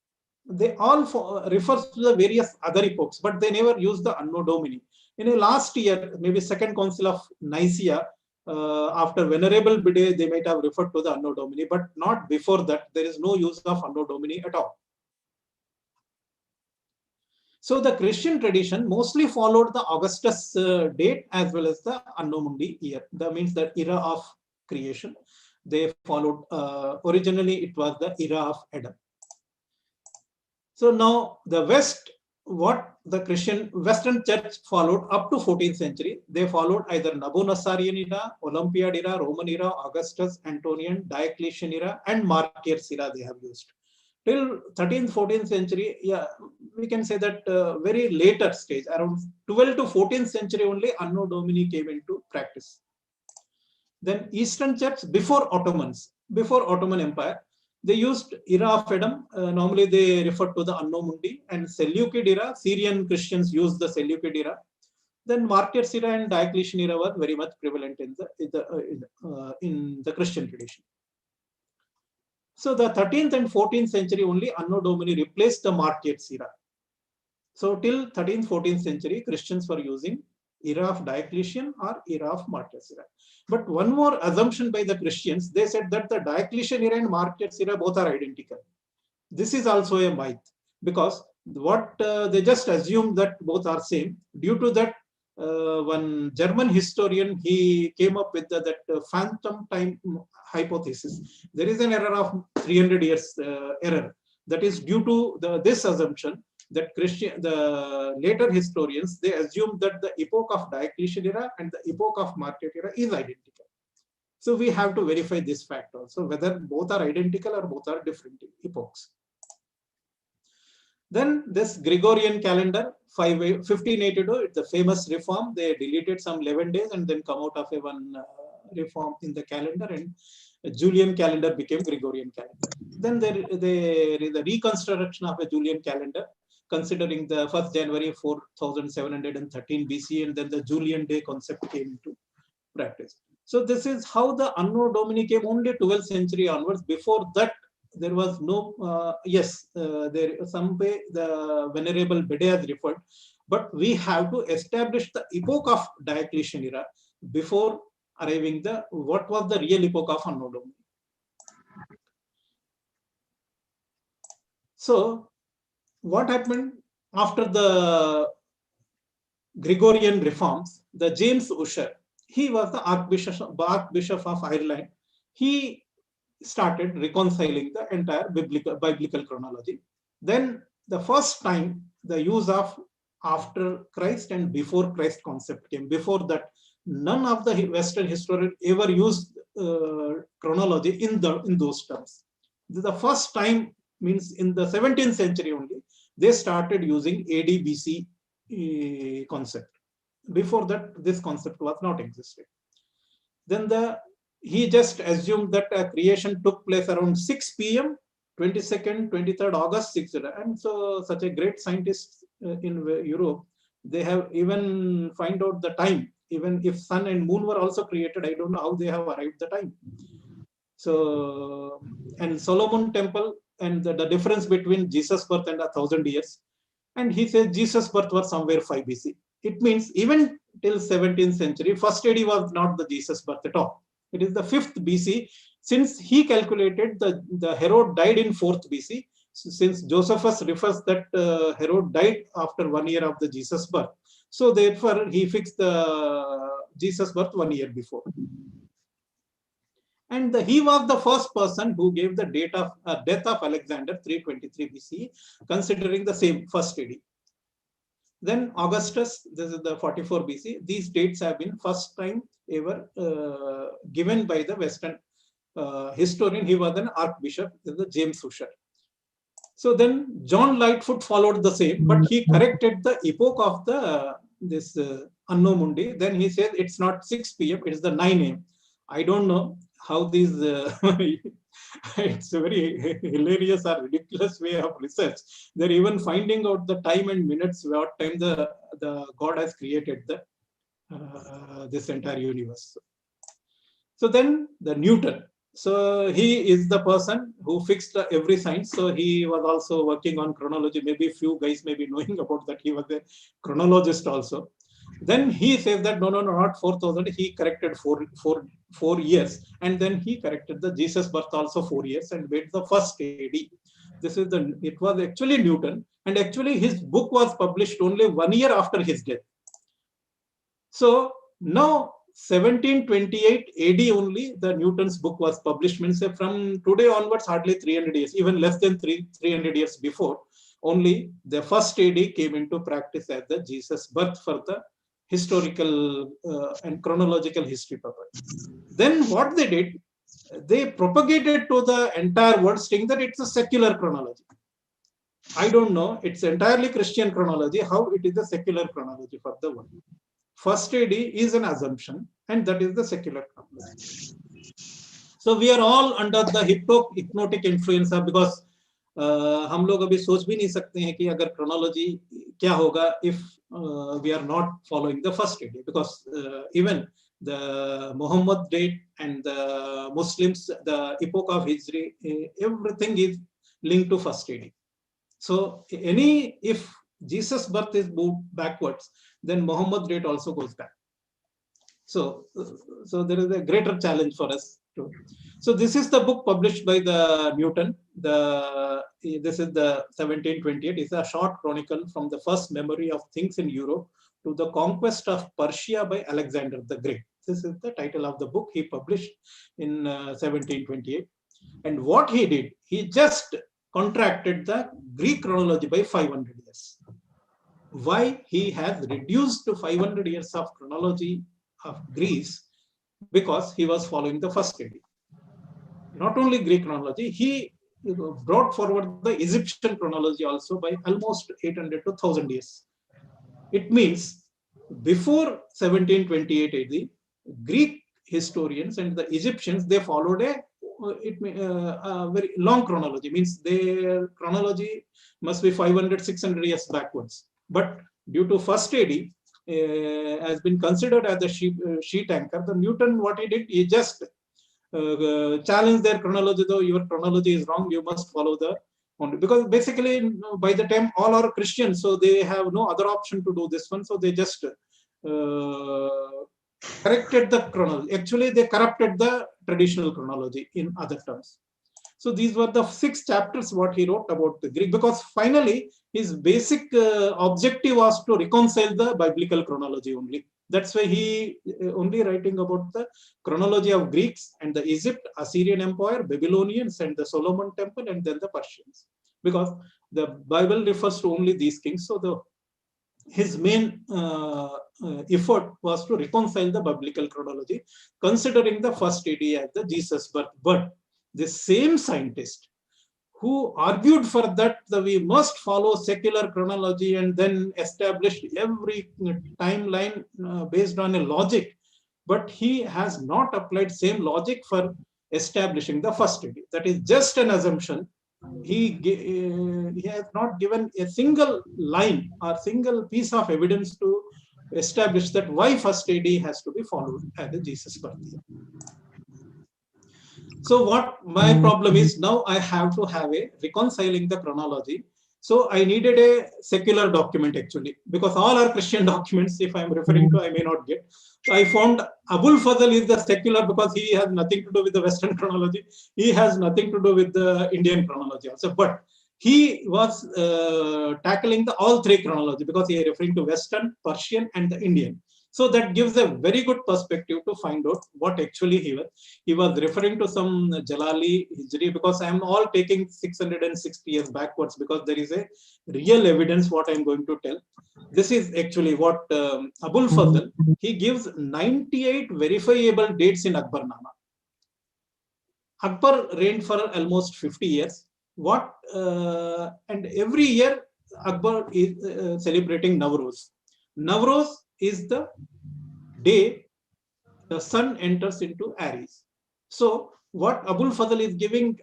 they all refers to the various other epochs, but they never use the Anno Domini. In the last year, maybe second council of Nicaea, after Venerable Bede, they might have referred to the Anno Domini, but not before that. There is no use of Anno Domini at all. So the Christian tradition mostly followed the Augustus date as well as the Anno Mundi year. That means the era of creation. They followed, originally it was the era of Adam. So now the West, what the Christian Western Church followed up to 14th century, they followed either Nabonidus era, Olympiad era, Roman era, Augustus, Antonian, Diocletian era, and Martyrs era they have used. Till 13th, 14th century, yeah, we can say that very later stage, around 12th to 14th century only Anno Domini came into practice. Then Eastern Church before Ottomans, before Ottoman Empire, they used era of Adam. Normally they refer to the Anno Mundi, and Seleucid era, Syrian Christians used the Seleucid era. Then Martyrs era and Diocletian era were very much prevalent in the Christian tradition. So the 13th and 14th century only Anno Domini replaced the Martyrs era. So till 13th, 14th century, Christians were using era of Diocletian or era of Martyrs era. But one more assumption by the Christians, they said that the Diocletian era and Martyrs era both are identical. This is also a myth, because what they just assume that both are same. Due to that, one German historian, he came up with that phantom time hypothesis. There is an error of 300 years error. That is due to this assumption that the later historians, they assume that the epoch of Diocletian era and the epoch of Martyr era is identical. So we have to verify this fact also, whether both are identical or both are different epochs. Then this Gregorian calendar, 1582, it's the famous reform. They deleted some 11 days and then come out of a one reform in the calendar, and Julian calendar became Gregorian calendar. Then there is a reconstruction of a Julian calendar, considering the 1st January 4713 BC, and then the Julian day concept came into practice. So this is how the Anno Domini came only 12th century onwards. Before that, there was no, there some way the Venerable Bede has referred, but we have to establish the epoch of Diocletian era before arriving the what was the real epoch of Anno Domini. So what happened after the Gregorian reforms? The James Ussher, he was the Archbishop of Ireland. He started reconciling the entire biblical chronology. Then the first time the use of after Christ and before Christ concept came. Before that, none of the Western historians ever used chronology in those terms. The first time means in the 17th century only, they started using AD BC concept. Before that, this concept was not existing. Then he just assumed that creation took place around 6 p.m., 22nd, 23rd August, 6. And so such a great scientist in Europe, they have even find out the time. Even if sun and moon were also created, I don't know how they have arrived the time. So, and Solomon temple and the difference between Jesus' birth and 1,000 years. And he says Jesus' birth was somewhere 5 BC. It means even till 17th century, first AD was not the Jesus' birth at all. It is the 5th BC. Since he calculated the Herod died in 4th BC, since Josephus refers that Herod died after 1 year of the Jesus' birth. So therefore, he fixed the Jesus' birth 1 year before. And he was the first person who gave the date of death of Alexander, 323 BC, considering the same first AD. Then Augustus, this is the 44 BC. These dates have been first time ever given by the Western historian. He was an archbishop, this is the James Ussher. So then John Lightfoot followed the same, but he corrected the epoch of the this Anno Mundi. Then he said it's not 6 p.m., it's the 9 a.m. I don't know how these, it's a very hilarious or ridiculous way of research. They're even finding out the time and minutes, what time the God has created this entire universe. So then the Newton. So he is the person who fixed every science. So he was also working on chronology. Maybe few guys may be knowing about that. He was a chronologist also. Then he says that no, not 4,000. He corrected four years, and then he corrected the Jesus birth also 4 years and made the first AD. It was actually Newton, and actually his book was published only 1 year after his death. So now 1728 AD only the Newton's book was published. Means from today onwards hardly 300 years, even less than 300 years before, only the first AD came into practice as the Jesus birth for the historical and chronological history purpose. Then what they did, they propagated to the entire world saying that it's a secular chronology. I don't know, it's entirely Christian chronology, how it is a secular chronology for the world. First AD is an assumption, and that is the secular chronology. So we are all under the hypnotic influence of, because हम लोग अभी सोच भी नहीं सकते हैं कि अगर chronology क्या होगा if we are not following the first AD, because even the Muhammad date and the Muslims, the epoch of Hijri, everything is linked to first AD. So if Jesus birth is moved backwards, then Muhammad date also goes back. So there is a greater challenge for us too. So this is the book published by the Newton. This is the 1728. It's a short chronicle from the first memory of things in Europe to the conquest of Persia by Alexander the Great. This is the title of the book he published in 1728. And what he did, he just contracted the Greek chronology by 500 years. Why he has reduced to 500 years of chronology of Greece? Because he was following the first AD. Not only Greek chronology, he brought forward the Egyptian chronology also by almost 800 to 1000 years. It means before 1728 AD, Greek historians and the Egyptians, they followed a very long chronology. Means their chronology must be 500, 600 years backwards. But due to first AD, has been considered as the sheet anchor. The Newton, what he did, he just challenged their chronology. Though your chronology is wrong, you must follow the only, because basically by the time all are Christians, so they have no other option to do this one. So they just corrected the chronology. Actually, they corrupted the traditional chronology in other terms. So these were the 6 chapters what he wrote about the Greek, because finally his basic objective was to reconcile the biblical chronology only. That's why he only writing about the chronology of Greeks and the Egypt, Assyrian Empire, Babylonians, and the Solomon Temple, and then the Persians. Because the Bible refers to only these kings. So his main effort was to reconcile the biblical chronology, considering the first AD as the Jesus birth. But the same scientist who argued for that we must follow secular chronology and then established every timeline based on a logic, but he has not applied same logic for establishing the first AD. That is just an assumption. He has not given a single line or single piece of evidence to establish that why first AD has to be followed as the Jesus birth year. So what my problem is, now I have to have a reconciling the chronology. So I needed a secular document actually, because all are Christian documents. If I'm referring to, I may not get. So I found Abul Fazl is the secular, because he has nothing to do with the Western chronology. He has nothing to do with the Indian chronology also. But he was tackling the all 3 chronology, because he is referring to Western, Persian, and the Indian. So that gives a very good perspective to find out what actually he was referring to some Jalali Hijri, because I am all taking 660 years backwards, because there is a real evidence what I am going to tell. This is actually what Abul Fazl, he gives 98 verifiable dates in Akbarnama. Akbar reigned for almost 50 years, what and every year Akbar is celebrating Navroz. Navroz is the day the sun enters into Aries. So what Abul Fadl is giving,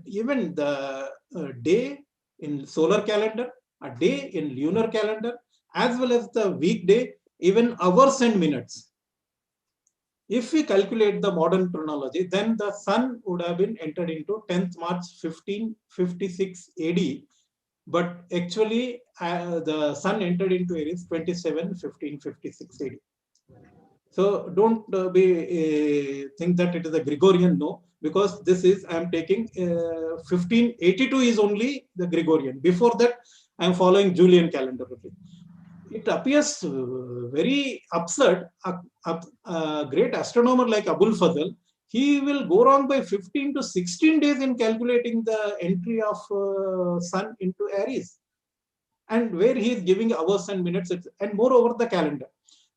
even the day in solar calendar, a day in lunar calendar, as well as the weekday, even hours and minutes. If we calculate the modern chronology, then the sun would have been entered into 10th March 1556 AD, but actually the sun entered into Aries 1556 AD. So don't think that it is a Gregorian, no, because this is, I am taking 1582 is only the Gregorian. Before that, I am following Julian calendar. It appears very absurd. A great astronomer like Abul Fadl, he will go wrong by 15 to 16 days in calculating the entry of sun into Aries, and where he is giving hours and minutes, and moreover the calendar.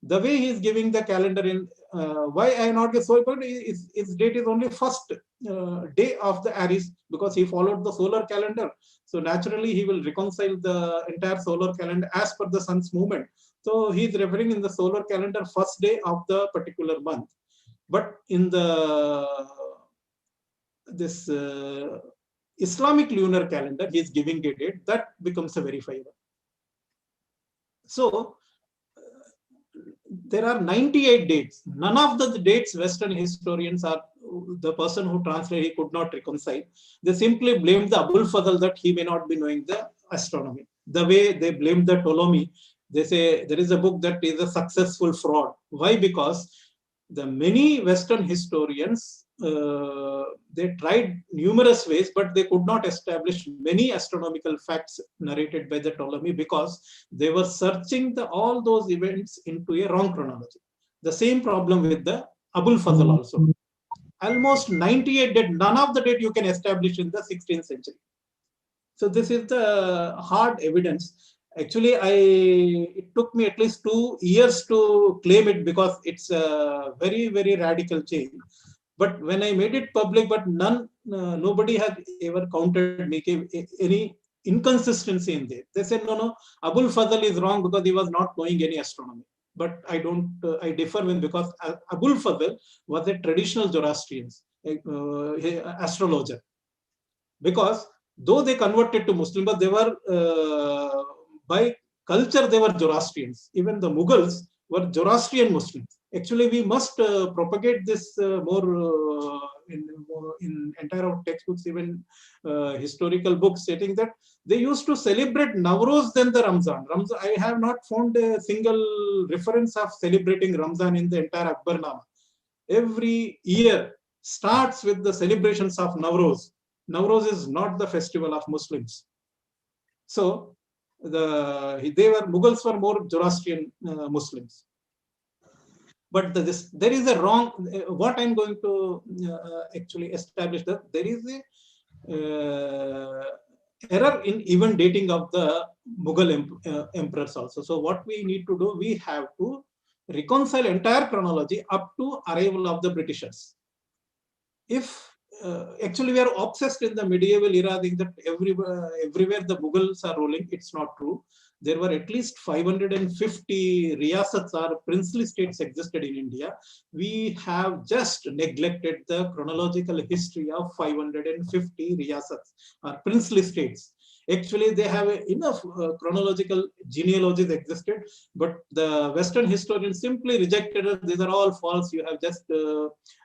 The way he is giving the calendar in, why I am not so important, his date is only first day of the Aries, because he followed the solar calendar. So naturally he will reconcile the entire solar calendar as per the sun's movement. So he is referring in the solar calendar first day of the particular month. But in the this Islamic lunar calendar, he is giving a date that becomes a verifiable. So there are 98 dates. None of the dates Western historians are, the person who translated, he could not reconcile. They simply blamed the Abul Fadl that he may not be knowing the astronomy. The way they blamed the Ptolemy, they say there is a book that is a successful fraud. Why? Because the many Western historians, they tried numerous ways, but they could not establish many astronomical facts narrated by the Ptolemy, because they were searching all those events into a wrong chronology. The same problem with the Abul Fazl also. Almost 98 date, none of the date you can establish in the 16th century. So this is the hard evidence. Actually, it took me at least 2 years to claim it, because it's a very, very radical change. But when I made it public, but nobody has ever countered me any inconsistency in there. They said, no, Abul Fazl is wrong because he was not knowing any astronomy. But I don't, I differ with, because Abul Fazl was a traditional Zoroastrian astrologer. Because though they converted to Muslim, but they were by culture they were Zoroastrians. Even the Mughals were Zoroastrian Muslims. Actually, we must propagate this more in entire textbooks, even historical books, stating that they used to celebrate Navroz than the Ramzan. I have not found a single reference of celebrating Ramzan in the entire Akbarnama. Every year starts with the celebrations of Navroz. Navroz is not the festival of Muslims. So Mughals were more Zoroastrian Muslims. But there is a wrong, what I'm going to actually establish, that there is a error in even dating of the Mughal emperors also. So what we need to do, we have to reconcile entire chronology up to arrival of the Britishers. If actually we are obsessed in the medieval era, think that everywhere the Mughals are ruling, it's not true. There were at least 550 riyasats or princely states existed in India. We have just neglected the chronological history of 550 riyasats or princely states. Actually, they have enough chronological genealogies existed, but the Western historians simply rejected it. These are all false. You have just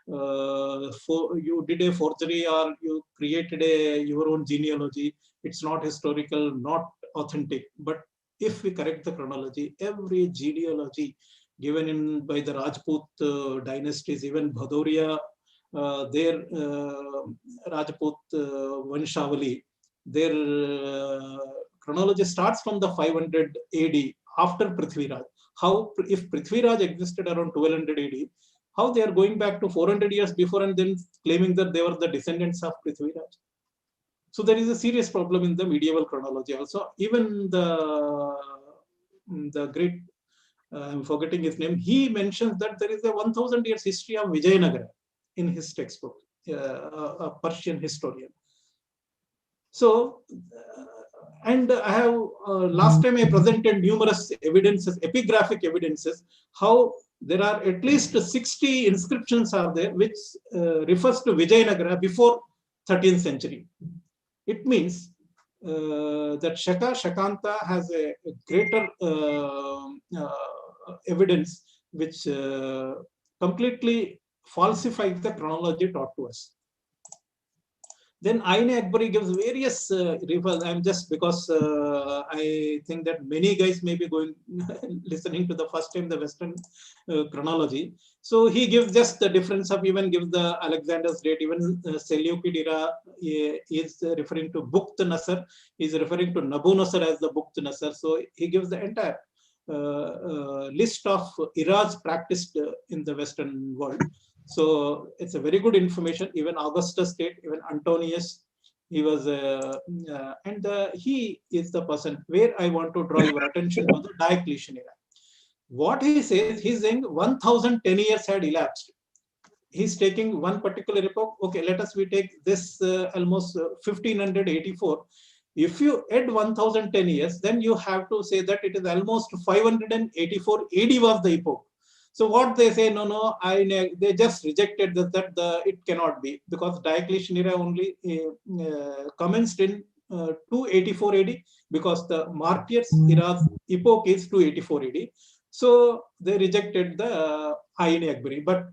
you did a forgery, or you created your own genealogy. It's not historical, not authentic. But if we correct the chronology, every genealogy given in by the Rajput dynasties, even Bhadoria, their Rajput Vanshavali, their chronology starts from the 500 AD after Prithviraj. How, if Prithviraj existed around 1200 AD, how they are going back to 400 years before and then claiming that they were the descendants of Prithviraj? So there is a serious problem in the medieval chronology also. Even the great, I'm forgetting his name, he mentions that there is a 1000 years history of Vijayanagara in his textbook, a Persian historian. So, and I have last time I presented numerous evidences, epigraphic evidences, how there are at least 60 inscriptions are there which refers to Vijayanagara before 13th century. It means that Shakanta has a greater evidence which completely falsifies the chronology taught to us. Then Aine Akbari gives various refers. I'm just because I think that many guys may be going listening to the first time the Western chronology. So he gives just the difference of even gives the Alexander's date. Even Seleucid era is referring to Bukht Nasser. Is referring to Nabu Nasser as the Bukht Nasser. So he gives the entire list of eras practiced in the Western world. So it's a very good information. Even Augustus state, even Antonius, he was, he is the person where I want to draw your attention to the Diocletian era. What he says, he's saying 1010 years had elapsed. He's taking one particular epoch. Okay, let us we take this almost 1584. If you add 1010 years, then you have to say that it is almost 584 AD was the epoch. So what they say, no, they just rejected that it cannot be, because Diocletian era only commenced in 284 AD, because the Martyrs era's epoch is 284 AD. So they rejected the Aine Akbari. But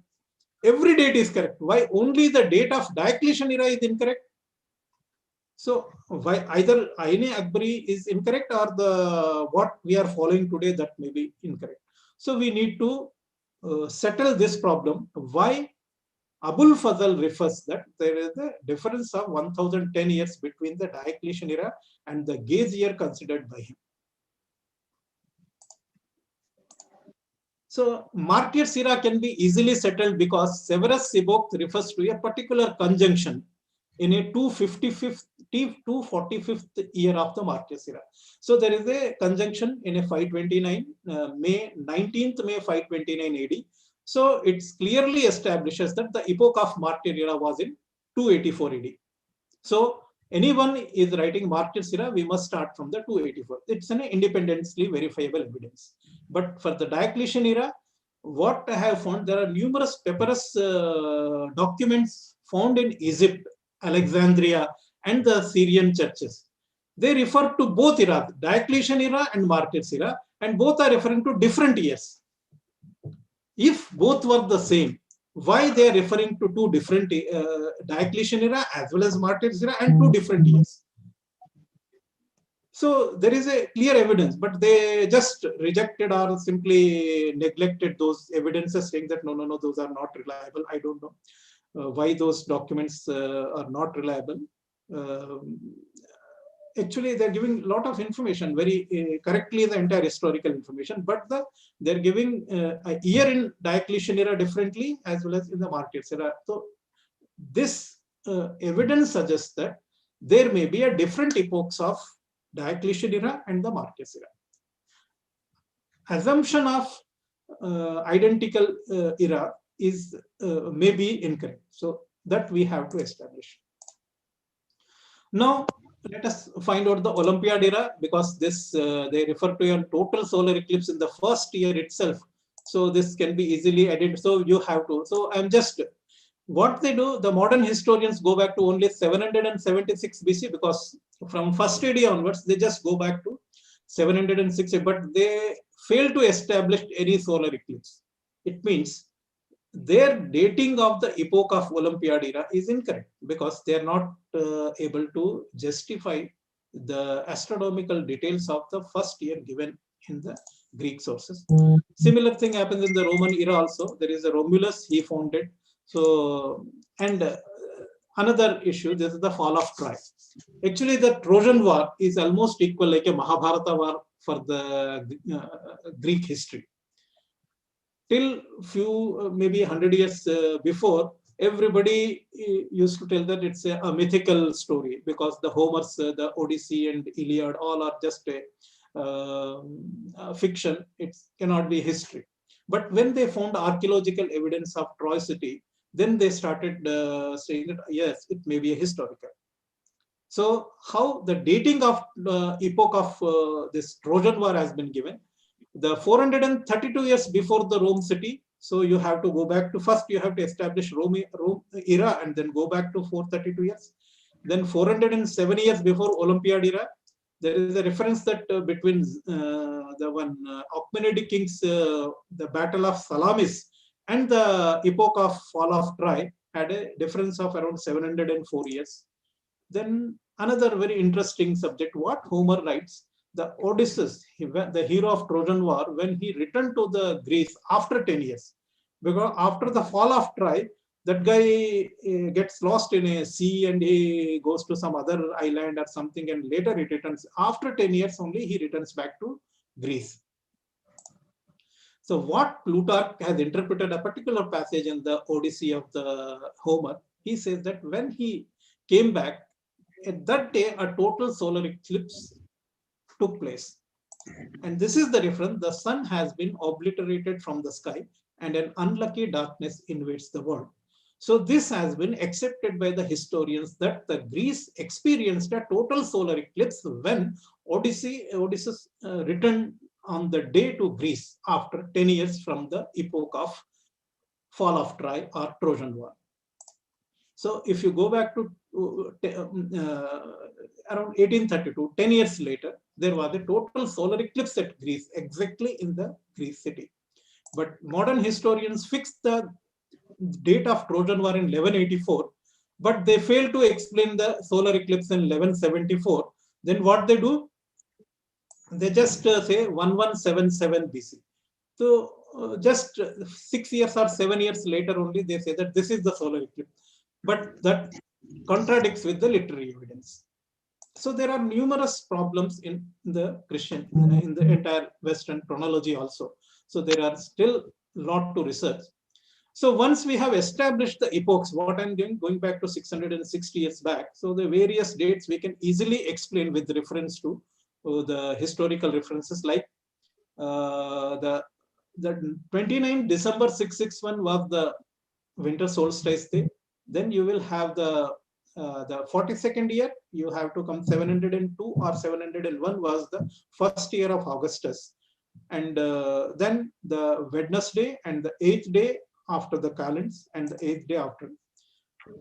every date is correct. Why only the date of Diocletian era is incorrect? So why either Aine Akbari is incorrect, or the what we are following today that may be incorrect. So we need to settle this problem. Why Abul Fazl refers that there is a difference of 1010 years between the Diocletian era and the Gaze year considered by him. So Martyrs era can be easily settled because Severus Sibok refers to a particular conjunction in a 245th year of the Martyrs era. So there is a conjunction in a 529 19th May 529 AD. So it clearly establishes that the epoch of Martyr era was in 284 AD. So anyone is writing Martyrs era, we must start from the 284. It's an independently verifiable evidence. But for the Diocletian era, what I have found, there are numerous papyrus documents found in Egypt, Alexandria, and the Syrian churches. They refer to both eras, Diocletian era and Martyrs era, and both are referring to different years. If both were the same, why they are referring to two different Diocletian era as well as Martyrs era and two different years? So there is a clear evidence, but they just rejected or simply neglected those evidences, saying that no, those are not reliable. I don't know why those documents are not reliable. Actually, they're giving a lot of information, very correctly the entire historical information, but they're giving a year in Diocletian era differently as well as in the Martyrs era. So this evidence suggests that there may be a different epochs of Diocletian era and the Martyrs era. Assumption of identical era is maybe incorrect. So that we have to establish. Now let us find out the Olympiad era, because this they refer to a total solar eclipse in the first year itself. So this can be easily added. So you have to. So I'm just what they do. The modern historians go back to only 776 BC, because from first AD onwards they just go back to 760, but they fail to establish any solar eclipse. It means their dating of the epoch of Olympiad era is incorrect, because they are not able to justify the astronomical details of the first year given in the Greek sources. Similar thing happens in the Roman era also. There is a Romulus, he founded. So, and another issue, this is the fall of Troy. Actually, the Trojan War is almost equal like a Mahabharata war for the Greek history. Till few, maybe 100 years before, everybody used to tell that it's a mythical story, because the Homer's, the Odyssey and Iliad, all are just a fiction. It cannot be history. But when they found archaeological evidence of Troy city, then they started saying that yes, it may be a historical. So how the dating of the epoch of this Trojan War has been given. The 432 years before the Rome city. So you have to go back to first, you have to establish Rome era and then go back to 432 years. Then 407 years before Olympiad era. There is a reference that between the one Achaemenid kings, the Battle of Salamis and the epoch of fall of Troy had a difference of around 704 years. Then another very interesting subject, what Homer writes, the Odysseus, the hero of Trojan War, when he returned to the Greece after 10 years, because after the fall of Troy, that guy gets lost in a sea and he goes to some other island or something, and later he returns. After 10 years only, he returns back to Greece. So what Plutarch has interpreted a particular passage in the Odyssey of the Homer, he says that when he came back, at that day, a total solar eclipse took place. And this is the reference, the sun has been obliterated from the sky and an unlucky darkness invades the world. So this has been accepted by the historians that the Greece experienced a total solar eclipse when Odysseus returned on the day to Greece after 10 years from the epoch of fall of Troy or Trojan War. So if you go back to around 1832, 10 years later, there was a total solar eclipse at Greece, exactly in the Greece city. But modern historians fixed the date of Trojan War in 1184, but they fail to explain the solar eclipse in 1174. Then what they do? They just say 1177 BC. So just 6 years or 7 years later only, they say that this is the solar eclipse. But that contradicts with the literary evidence. So there are numerous problems in the Christian, in the entire Western chronology also. So there are still a lot to research. So once we have established the epochs, what I'm doing, going back to 660 years back, so the various dates we can easily explain with reference to the historical references, like the 29 December 661 was the winter solstice day. Then you will have the 42nd year, you have to come 702 or 701 was the first year of Augustus. And then the Wednesday and the 8th day after the calends and the 8th day after.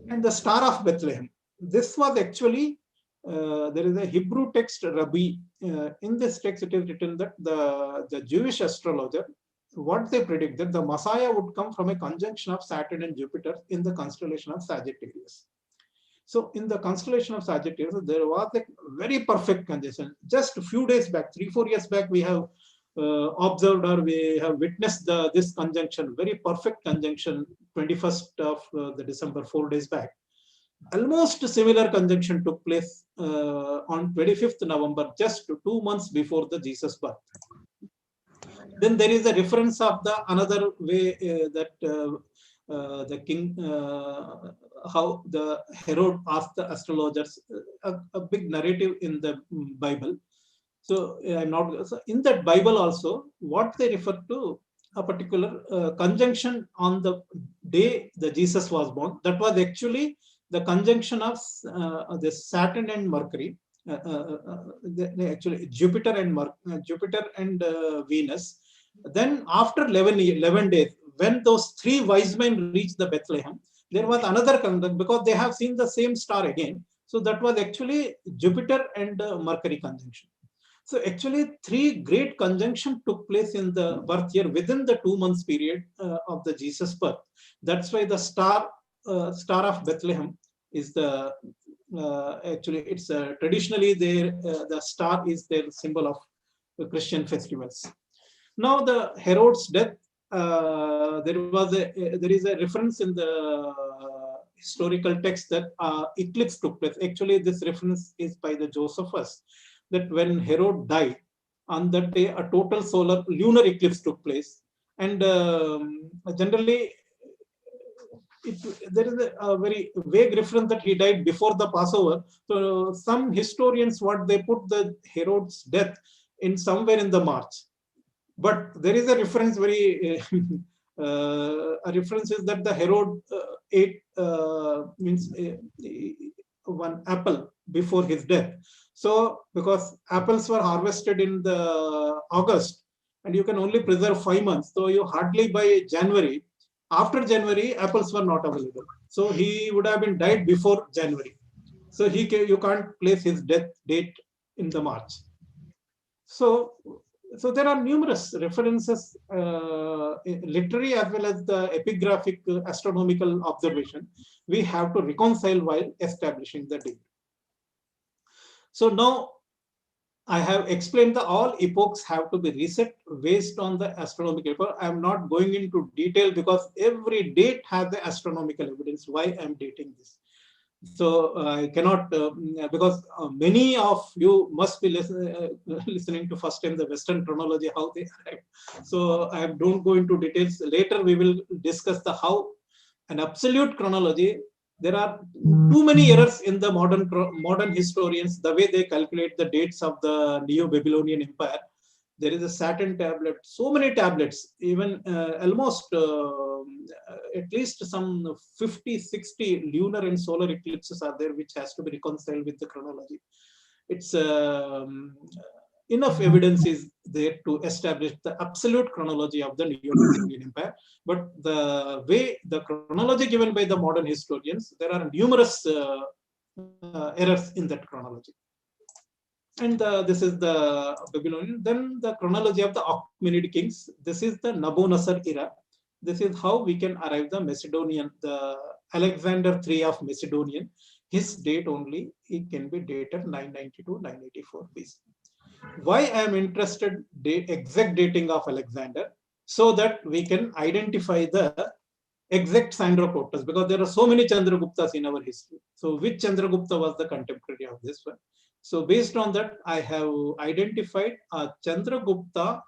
And the Star of Bethlehem. This was actually, there is a Hebrew text, Rabbi. In this text, it is written that the Jewish astrologer, what they predict, that the Messiah would come from a conjunction of Saturn and Jupiter in the constellation of Sagittarius. So in the constellation of Sagittarius, there was a very perfect conjunction. Just a few days back, 3-4 years back, we have observed or we have witnessed this conjunction, very perfect conjunction, 21st of the December, 4 days back. Almost similar conjunction took place on 25th November, just 2 months before the Jesus birth. Then there is a reference of the another way that the king, how the Herod asked the astrologers, a big narrative in the Bible. So I'm not, so in that Bible also, what they refer to a particular conjunction on the day the Jesus was born. That was actually the conjunction of the Saturn and Mercury. Actually Jupiter and Venus. Then after 11 days, when those 3 wise men reached the Bethlehem, there was another conjunction because they have seen the same star again. So that was actually Jupiter and Mercury conjunction. So actually 3 great conjunctions took place in the birth year within the 2 months period of the Jesus birth. That's why the star of Bethlehem is the actually it's traditionally the star is their symbol of the Christian festivals. Now the Herod's death, there is a reference in the historical text that eclipse took place. Actually, this reference is by the Josephus, that when Herod died, on that day a total solar lunar eclipse took place, and generally there is a very vague reference that he died before the Passover. So some historians, what they put the Herod's death in somewhere in the March. But there is a reference, very a reference is that the Herod ate means one apple before his death. So because apples were harvested in the August, and you can only preserve 5 months, so you hardly by January. After January, apples were not available. So he would have been died before January. So you can't place his death date in the March. So, so there are numerous references, literary as well as the epigraphic astronomical observation, we have to reconcile while establishing the date. So now I have explained that all epochs have to be reset based on the astronomical epoch. I am not going into detail because every date has the astronomical evidence why I am dating this. So I cannot, because many of you must be listening to first time the Western chronology, how they arrived. So I don't go into details. Later we will discuss the how an absolute chronology. There are too many errors in the modern historians, the way they calculate the dates of the Neo-Babylonian Empire. There is a Saturn tablet, so many tablets, even almost at least some 50, 60 lunar and solar eclipses are there, which has to be reconciled with the chronology. It's enough evidence is there to establish the absolute chronology of the Neo-Babylonian Empire. But the way the chronology given by the modern historians, there are numerous errors in that chronology. And this is the Babylonian. Then the chronology of the Achaemenid kings. This is the Nabonassar era. This is how we can arrive the Macedonian, the Alexander III of Macedonian. His date only, it can be dated 992, 984 BC. Why I am interested exact dating of Alexander, so that we can identify the exact Chandra-Guptas, because there are so many Chandraguptas in our history. So which Chandragupta was the contemporary of this one? So based on that, I have identified a Chandragupta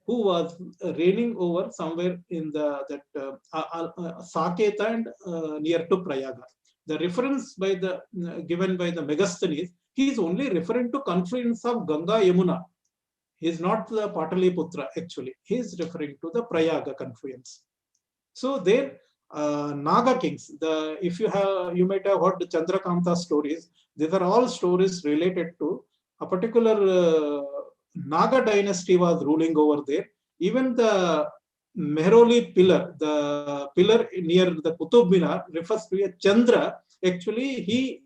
who was reigning over somewhere in the Saketa and near to Prayaga. The reference by the given by the Megasthenes, he is only referring to confluence of Ganga Yamuna. He is not the Pataliputra actually. He is referring to the Prayaga confluence. So there, Naga kings. If you might have heard the Chandrakanta stories. These are all stories related to a particular Naga dynasty was ruling over there. Even the Mehroli pillar, the pillar near the Qutub Minar, refers to a Chandra. Actually, he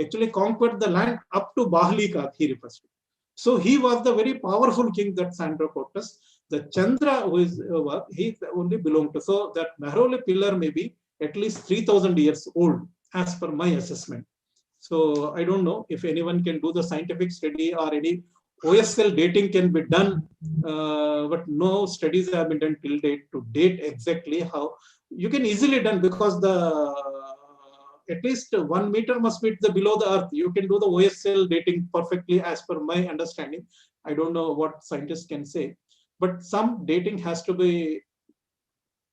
actually conquered the land up to Bahlika. He refers to. So he was the very powerful king, that Chandrakottas. The Chandra who is he only belonged to. So that Mehroli pillar may be at least 3,000 years old, as per my assessment. So I don't know if anyone can do the scientific study or any OSL dating can be done, but no studies have been done till date to date exactly how. You can easily done, because the at least 1 meter must be below the earth. You can do the OSL dating perfectly as per my understanding. I don't know what scientists can say, but some dating has to be.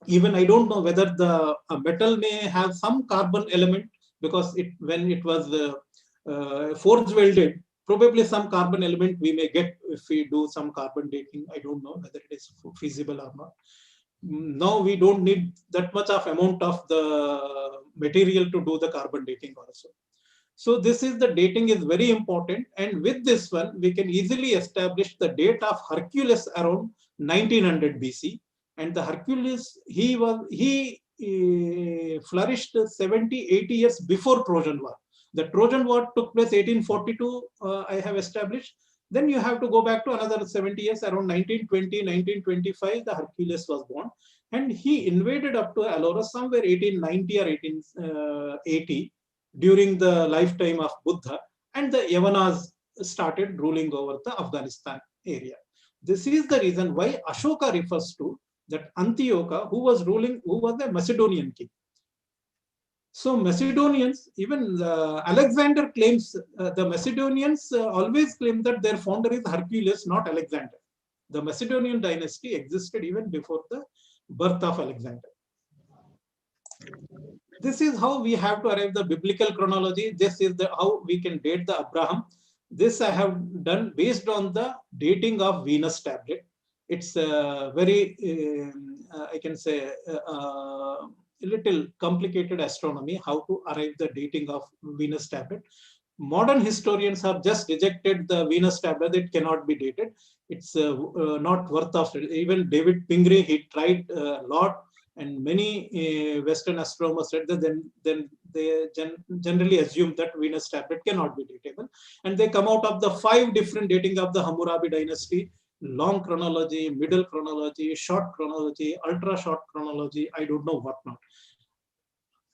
Even I don't know whether the metal may have some carbon element, because when it was forge welded, probably some carbon element we may get if we do some carbon dating. I don't know whether it is feasible or not. Now we don't need that much of amount of the material to do the carbon dating also. So this is the dating is very important, and with this one we can easily establish the date of Hercules around 1900 BC. And the Hercules, he flourished 70, 80 years before Trojan War. The Trojan War took place 1842, I have established. Then you have to go back to another 70 years, around 1920, 1925, the Hercules was born. And he invaded up to Ellora somewhere 1890 or 1880 during the lifetime of Buddha. And the Yavanas started ruling over the Afghanistan area. This is the reason why Ashoka refers to that Antiochus, who was the Macedonian king. So Macedonians, even Alexander claims, the Macedonians always claim that their founder is Hercules, not Alexander. The Macedonian dynasty existed even before the birth of Alexander. This is how we have to arrive the biblical chronology. This is how we can date the Abraham. This I have done based on the dating of Venus tablet. It's very, I can say, little complicated astronomy, how to arrive the dating of Venus tablet. Modern historians have just rejected the Venus tablet. It cannot be dated. It's not worth of it. Even David Pingree, he tried a lot, and many Western astronomers said that then they generally assume that Venus tablet cannot be datable. And they come out of the 5 different dating of the Hammurabi dynasty: long chronology, middle chronology, short chronology, ultra short chronology, I don't know what not.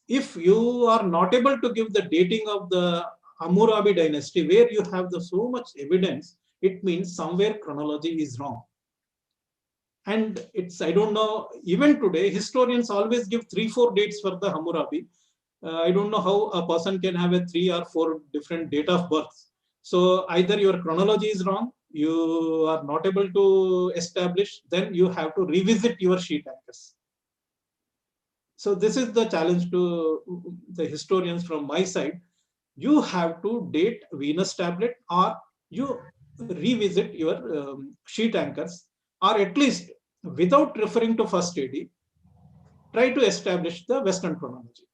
If you are not able to give the dating of the Hammurabi dynasty, where you have so much evidence, it means somewhere chronology is wrong. And it's, I don't know, even today, historians always give 3-4 dates for the Hammurabi. I don't know how a person can have a 3 or 4 different date of birth. So either your chronology is wrong, you are not able to establish, then you have to revisit your sheet anchors. So this is the challenge to the historians from my side. You have to date Venus tablet, or you revisit your sheet anchors, or at least without referring to first AD, try to establish the Western chronology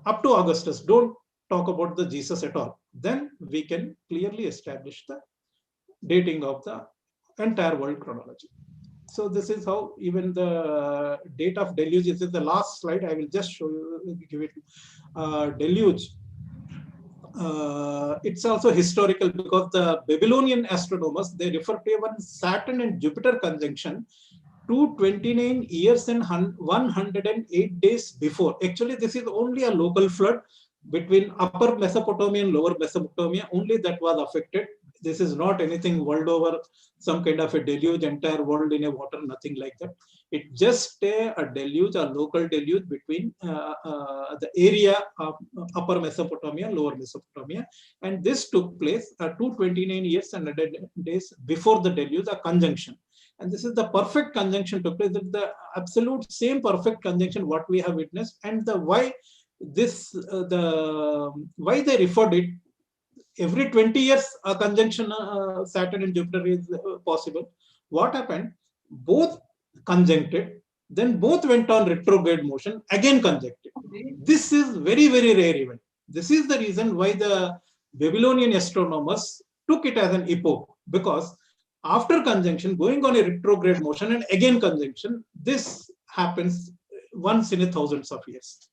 up to Augustus. Don't talk about the Jesus at all. Then we can clearly establish the dating of the entire world chronology. So this is how even the date of deluge. This is the last slide. I will just show you, give it deluge. It's also historical, because the Babylonian astronomers, they refer to one Saturn and Jupiter conjunction 229 years and 108 days before. Actually, this is only a local flood between Upper Mesopotamia and Lower Mesopotamia. Only that was affected. This is not anything world over, some kind of a deluge, entire world in a water, nothing like that. It just a deluge, a local deluge between the area of Upper Mesopotamia, Lower Mesopotamia. And this took place 229 years and 100 days before the deluge, a conjunction. And this is the perfect conjunction took place. The absolute same perfect conjunction what we have witnessed. And the why this why they referred it, every 20 years a conjunction Saturn and Jupiter is possible. What happened? Both conjuncted, then both went on retrograde motion, again conjuncted. This is very, very rare event. This is the reason why the Babylonian astronomers took it as an epoch, because after conjunction, going on a retrograde motion and again conjunction, this happens once in a thousands of years.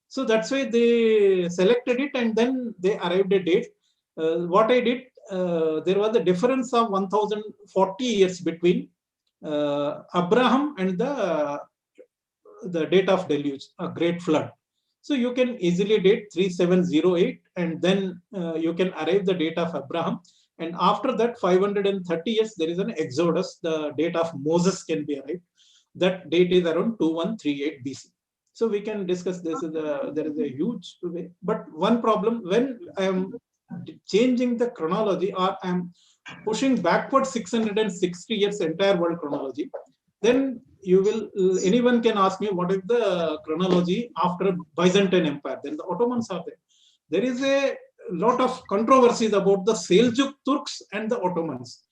So that's why they selected it, and then they arrived at a date. What I did, there was a difference of 1040 years between Abraham and the date of deluge, a great flood. So you can easily date 3708, and then you can arrive the date of Abraham. And after that 530 years, there is an exodus. The date of Moses can be arrived. That date is around 2138 BC. So we can discuss this. There is a huge way. But one problem, when I am changing the chronology, or I am pushing backward 660 years entire world chronology, then you will, anyone can ask me, what is the chronology after Byzantine Empire? Then the Ottomans are there. There is a lot of controversies about the Seljuk Turks and the Ottomans.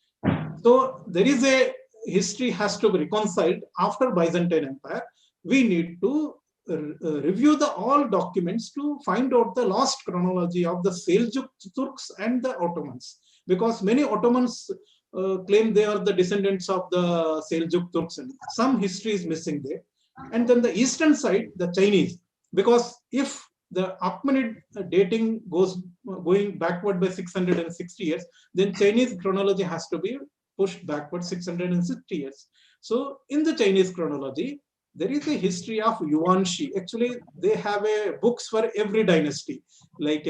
So there is a history has to be reconciled after Byzantine Empire. We need to review the all documents to find out the lost chronology of the Seljuk Turks and the Ottomans, because many Ottomans claim they are the descendants of the Seljuk Turks, and some history is missing there. And then the eastern side, the Chinese, because if the Achaemenid dating going backward by 660 years, then Chinese chronology has to be pushed backward 660 years. So in the Chinese chronology, there is a history of Yuan-Shi. Actually, they have books for every dynasty, like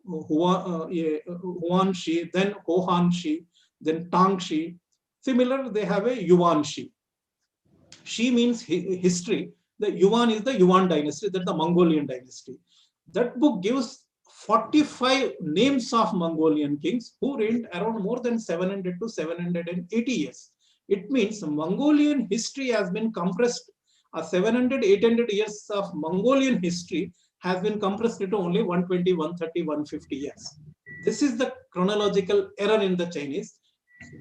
Huan-Shi, then Hohan-Shi, then Tang-Shi. Similar, they have a Yuan-Shi. Shi means history. The Yuan is the Yuan dynasty, that's the Mongolian dynasty. That book gives 45 names of Mongolian kings who reigned around more than 700 to 780 years. It means Mongolian history has been compressed. 700, 800 years of Mongolian history has been compressed into only 120, 130, 150 years. This is the chronological error in the Chinese,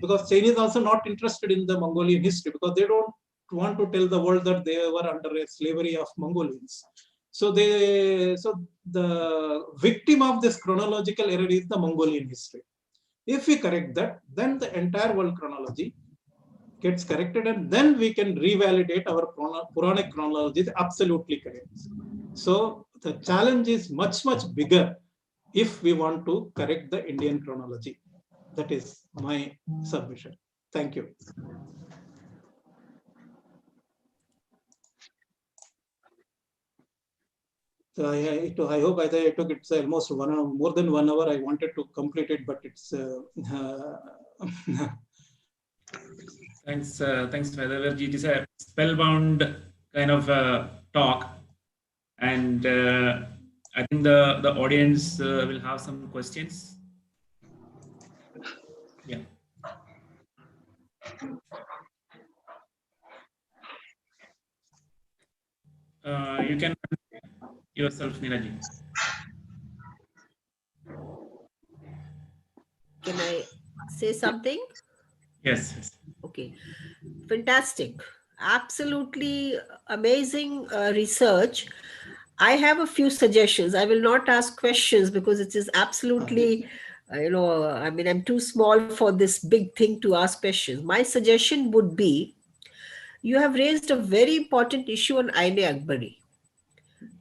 because Chinese also not interested in the Mongolian history, because they don't want to tell the world that they were under a slavery of Mongolians. So the victim of this chronological error is the Mongolian history. If we correct that, then the entire world chronology gets corrected, and then we can revalidate our Puranic chronology is absolutely correct. So the challenge is much, much bigger if we want to correct the Indian chronology. That is my submission. Thank you. So I hope I took it's almost more than 1 hour. I wanted to complete it, but it's. Thanks, Vedaverji. It is a spellbound kind of talk, and I think the audience will have some questions. Yeah. You can yourself, Neeraji. Can I say something? Yes. Yes. Okay. Fantastic. Absolutely amazing research. I have a few suggestions. I will not ask questions because it is absolutely, I mean, I'm too small for this big thing to ask questions. My suggestion would be, you have raised a very important issue on Aine Akbari.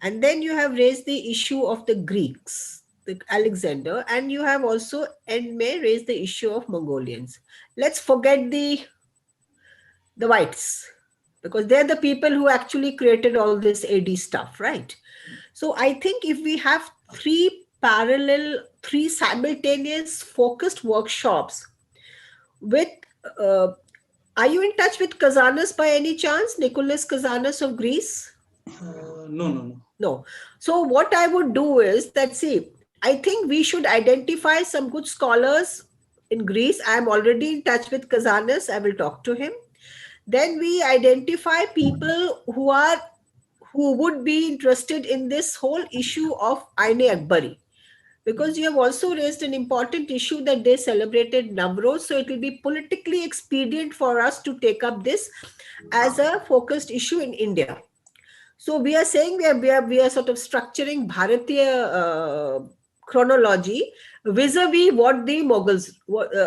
And then you have raised the issue of the Greeks, the Alexander, and you have also, and may raise the issue of Mongolians. Let's forget the whites, because they're the people who actually created all this AD stuff, right? So I think if we have three simultaneous focused workshops with, are you in touch with Kazanus by any chance? Nicholas Kazanus of Greece? No. So what I would do is that, see, I think we should identify some good scholars in Greece. I am already in touch with Kazanus. I will talk to him. Then we identify people who would be interested in this whole issue of Aine Akbari, because you have also raised an important issue that they celebrated Navroz, so it will be politically expedient for us to take up this as a focused issue in India. So we are saying we are sort of structuring Bharatiya chronology vis-a-vis what the Mughals,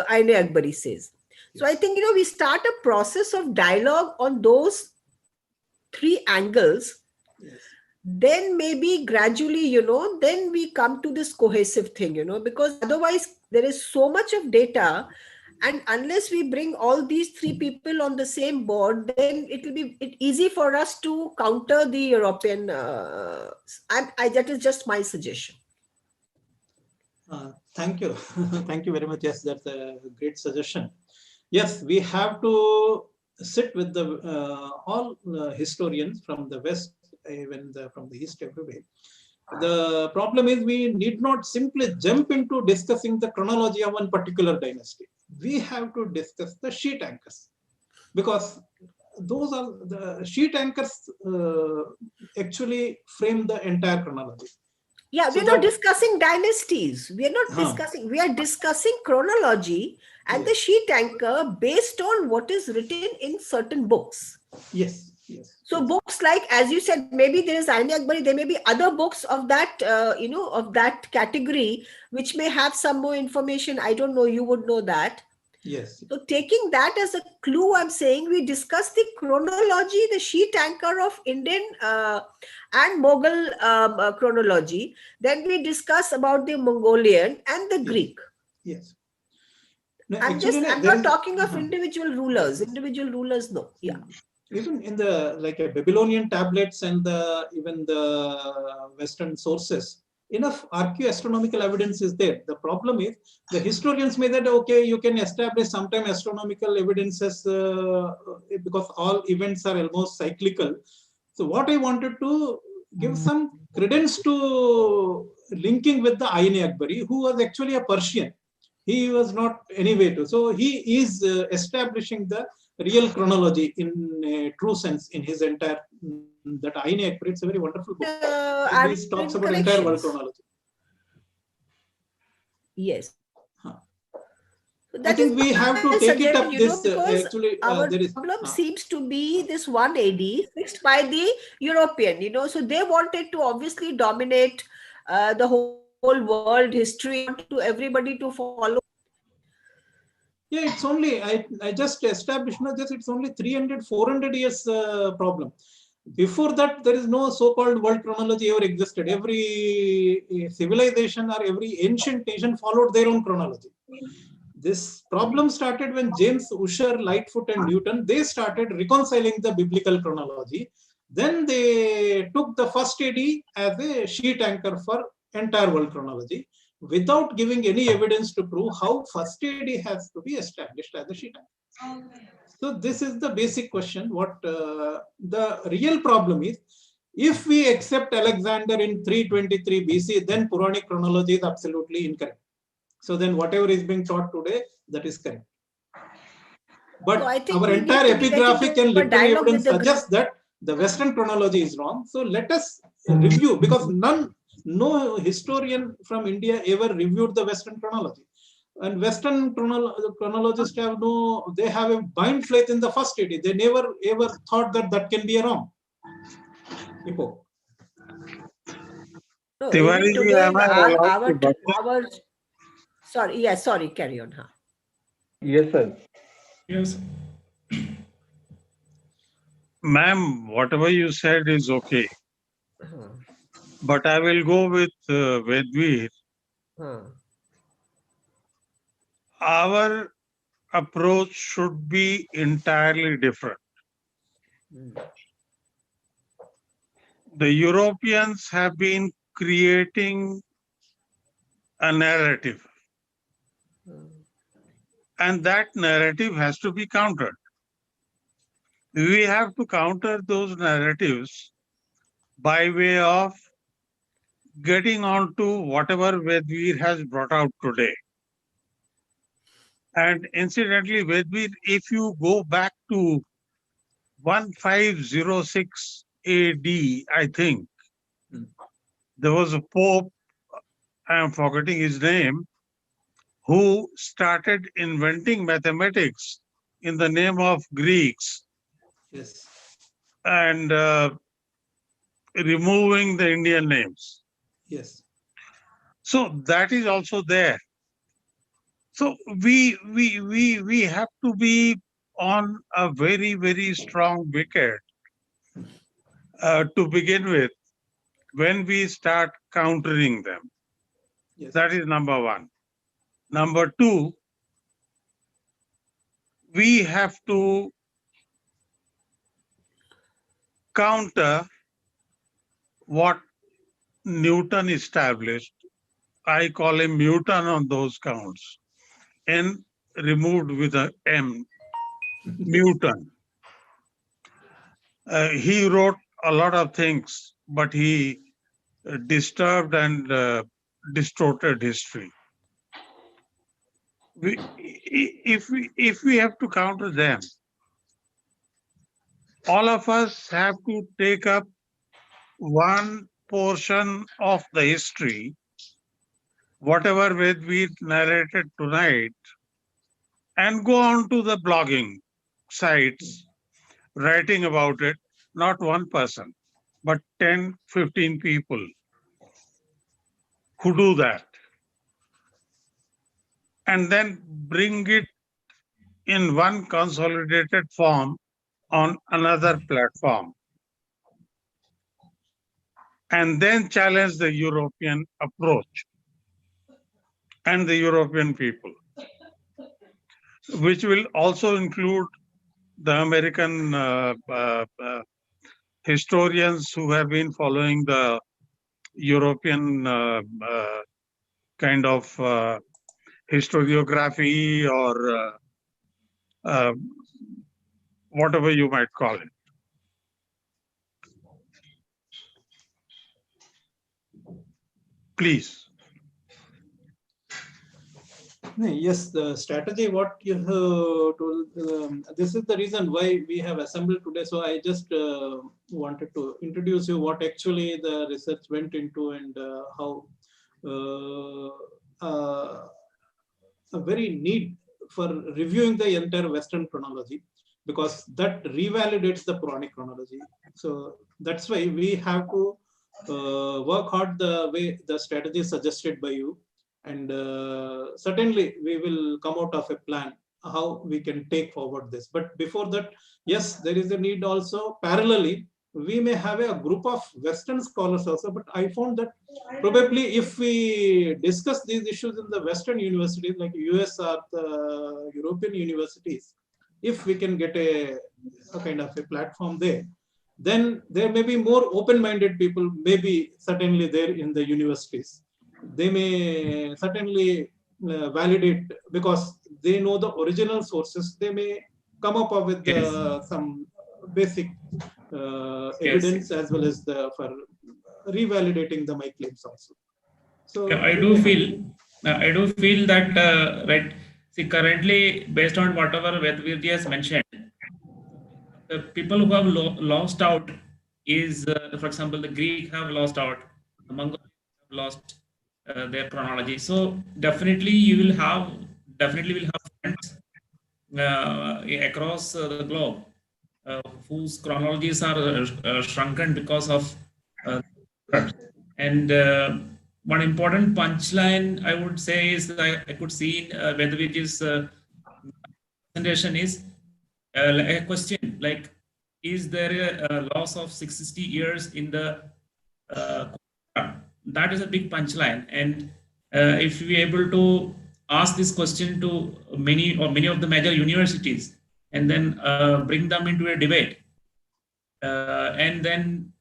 Aine Akbari says. So I think, we start a process of dialogue on those three angles. Yes. Then maybe gradually, then we come to this cohesive thing, because otherwise there is so much of data, and unless we bring all these three people on the same board, then it will be easy for us to counter the European. That is just my suggestion. Thank you. Thank you very much. Yes, that's a great suggestion. Yes, we have to sit with the all historians from the West, even from the East, everywhere. The problem is we need not simply jump into discussing the chronology of one particular dynasty. We have to discuss the sheet anchors, because those are the sheet anchors actually frame the entire chronology. Yeah, we're not discussing dynasties. We are not discussing. We are discussing chronology and the sheet anchor based on what is written in certain books. Yes. So books like, as you said, maybe there is Aine Akbari, there may be other books of that, of that category, which may have some more information. I don't know, you would know that. Yes. So taking that as a clue, I'm saying we discuss the chronology, the sheet anchor of Indian and Mughal chronology. Then we discuss about the Mongolian and the Greek. Yes. No, I'm not talking of individual rulers. Individual rulers, no. Yeah. Even in the Babylonian tablets and even the Western sources, enough archaeoastronomical evidence is there. The problem is the historians may that okay, you can establish sometime astronomical evidences because all events are almost cyclical. So what I wanted to give some credence to linking with the Aine Akbari, who was actually a Persian. He was not anyway to. So he is establishing the real chronology in true sense in his entire that Aine Akbari. It's a very wonderful book. He talks about entire world chronology. Yes. I think we have to take it up this because actually our there is problem seems to be this 1 AD fixed by the European, so they wanted to obviously dominate the whole world history and wanted to everybody to follow. yeah, it's only I just established just it's only 300 400 years problem. Before that there is no so-called world chronology ever existed. Every civilization or every ancient nation followed their own chronology. This problem started when James Ussher, Lightfoot, and Newton, they started reconciling the biblical chronology. Then they took the first AD as a sheet anchor for entire world chronology without giving any evidence to prove how first AD has to be established as a sheet anchor. So this is the basic question. What the real problem is, if we accept Alexander in 323 BC, then Puranic chronology is absolutely incorrect. So then whatever is being taught today, that is correct. But so our entire epigraphic and literary evidence suggests that the Western chronology is wrong. So let us review, because no historian from India ever reviewed the Western chronology. And Western chronologists they have a blind faith in the first AD. They never ever thought that that can be a wrong. Epoch. No, even today, sorry, carry on. Huh? Yes, sir. Yes. Ma'am, whatever you said is okay. But I will go with Vedveer. Our approach should be entirely different. The Europeans have been creating a narrative, and that narrative has to be countered. We have to counter those narratives by way of getting on to whatever Vedveer has brought out today. And incidentally, Vedveer, if you go back to 1506 AD, I think, there was a pope, I am forgetting his name, who started inventing mathematics in the name of Greeks. Yes. And removing the Indian names. Yes. So that is also there. So we have to be on a very, very strong wicket to begin with when we start countering them. Yes. That is number one. Number two, we have to counter what Newton established. I call him Newton on those counts. N removed with a M, Newton. He wrote a lot of things, but he disturbed and distorted history. If we have to counter them, all of us have to take up one portion of the history, whatever we narrated tonight, and go on to the blogging sites, writing about it, not one person, but 10, 15 people who do that. And then bring it in one consolidated form on another platform. And then challenge the European approach and the European people, which will also include the American historians who have been following the European kind of historiography or whatever you might call it. Please. Yes, the strategy, what you have told, this is the reason why we have assembled today. So I just wanted to introduce you what actually the research went into and how a very neat for reviewing the entire Western chronology, because that revalidates the Puranic chronology. So that's why we have to work hard the way the strategy suggested by you, and certainly we will come out of a plan how we can take forward this. But before that, yes, there is a need also parallelly. We may have a group of Western scholars also, but I found that probably if we discuss these issues in the Western universities like US or the European universities, if we can get a kind of a platform there, then there may be more open-minded people, maybe certainly there in the universities. They may certainly validate, because they know the original sources. They may come up with Yes. some basic Yes. evidence as well as for revalidating my claims also. So Yeah, I do feel that right. See, currently, based on whatever Vedvirti has mentioned, the people who have lost out is, for example, the Greek have lost out, the Mongolians have lost their chronology. So definitely will have friends across the globe whose chronologies are shrunken because of uh, and one important punchline I would say is that I could see in Vedavij's presentation is like a question like, is there a loss of 660 years in the Quran? That is a big punchline, and if we are able to ask this question to many of the major universities, and then bring them into a debate, and then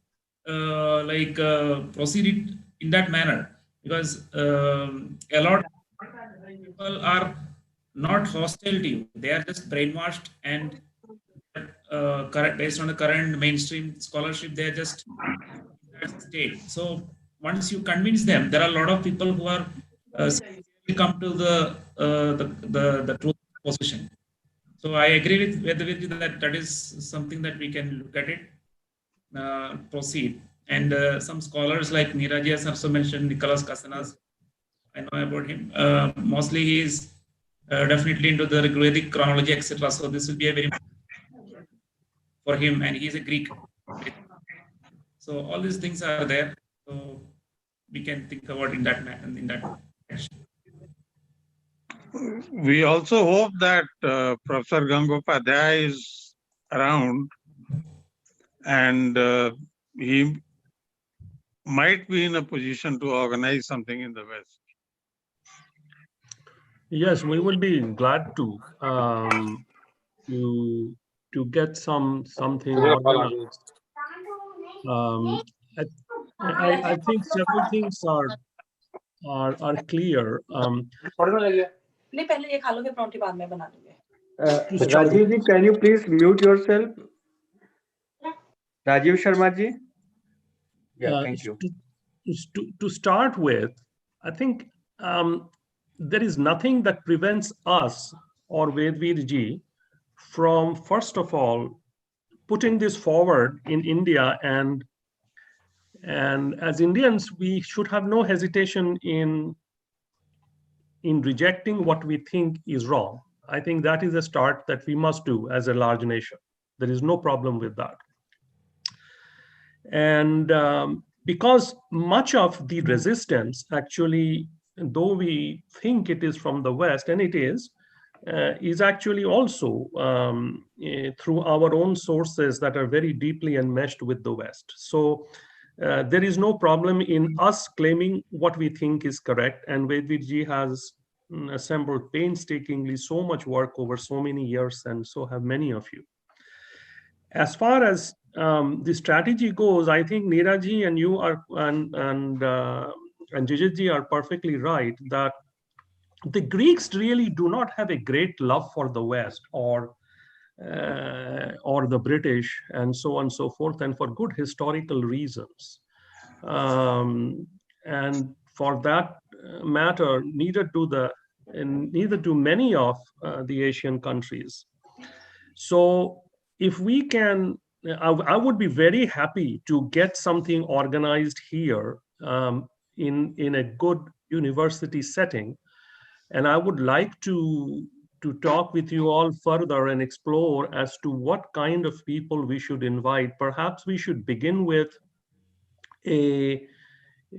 proceed it in that manner, because a lot of people are not hostile to you, they are just brainwashed, and based on the current mainstream scholarship, they are just in that state. So once you convince them, there are a lot of people who are sincerely come to the truth position. So I agree with you that that is something that we can look at it, proceed. And some scholars like Neeraj has also mentioned Nicholas Casanas. I know about him. Mostly he is definitely into the Vedic chronology, etc. So this will be a very for him, and he's a Greek. So all these things are there. So we can think about in that direction. We also hope that Professor Gangopadhyay is around, and he might be in a position to organize something in the West. Yes, we would be glad to get something organized. I think several things are clear. Rajiv ji, can you please mute yourself? Rajiv Sharma ji. Yeah, thank you. To start with, I think there is nothing that prevents us or Vedveer ji from, first of all, putting this forward in India, and as Indians, we should have no hesitation in rejecting what we think is wrong. I think that is a start that we must do as a large nation. There is no problem with that. And because much of the resistance, actually, though we think it is from the West, and it is actually also through our own sources that are very deeply enmeshed with the West. So there is no problem in us claiming what we think is correct. And Vedveer has assembled painstakingly so much work over so many years, and so have many of you. As far as the strategy goes, I think Neeraj and you are and Jijit are perfectly right that the Greeks really do not have a great love for the West or the British and so on and so forth, and for good historical reasons. And for that matter, neither do many of the Asian countries. So if we can, I would be very happy to get something organized here in a good university setting. And I would like to talk with you all further and explore as to what kind of people we should invite. Perhaps we should begin with a,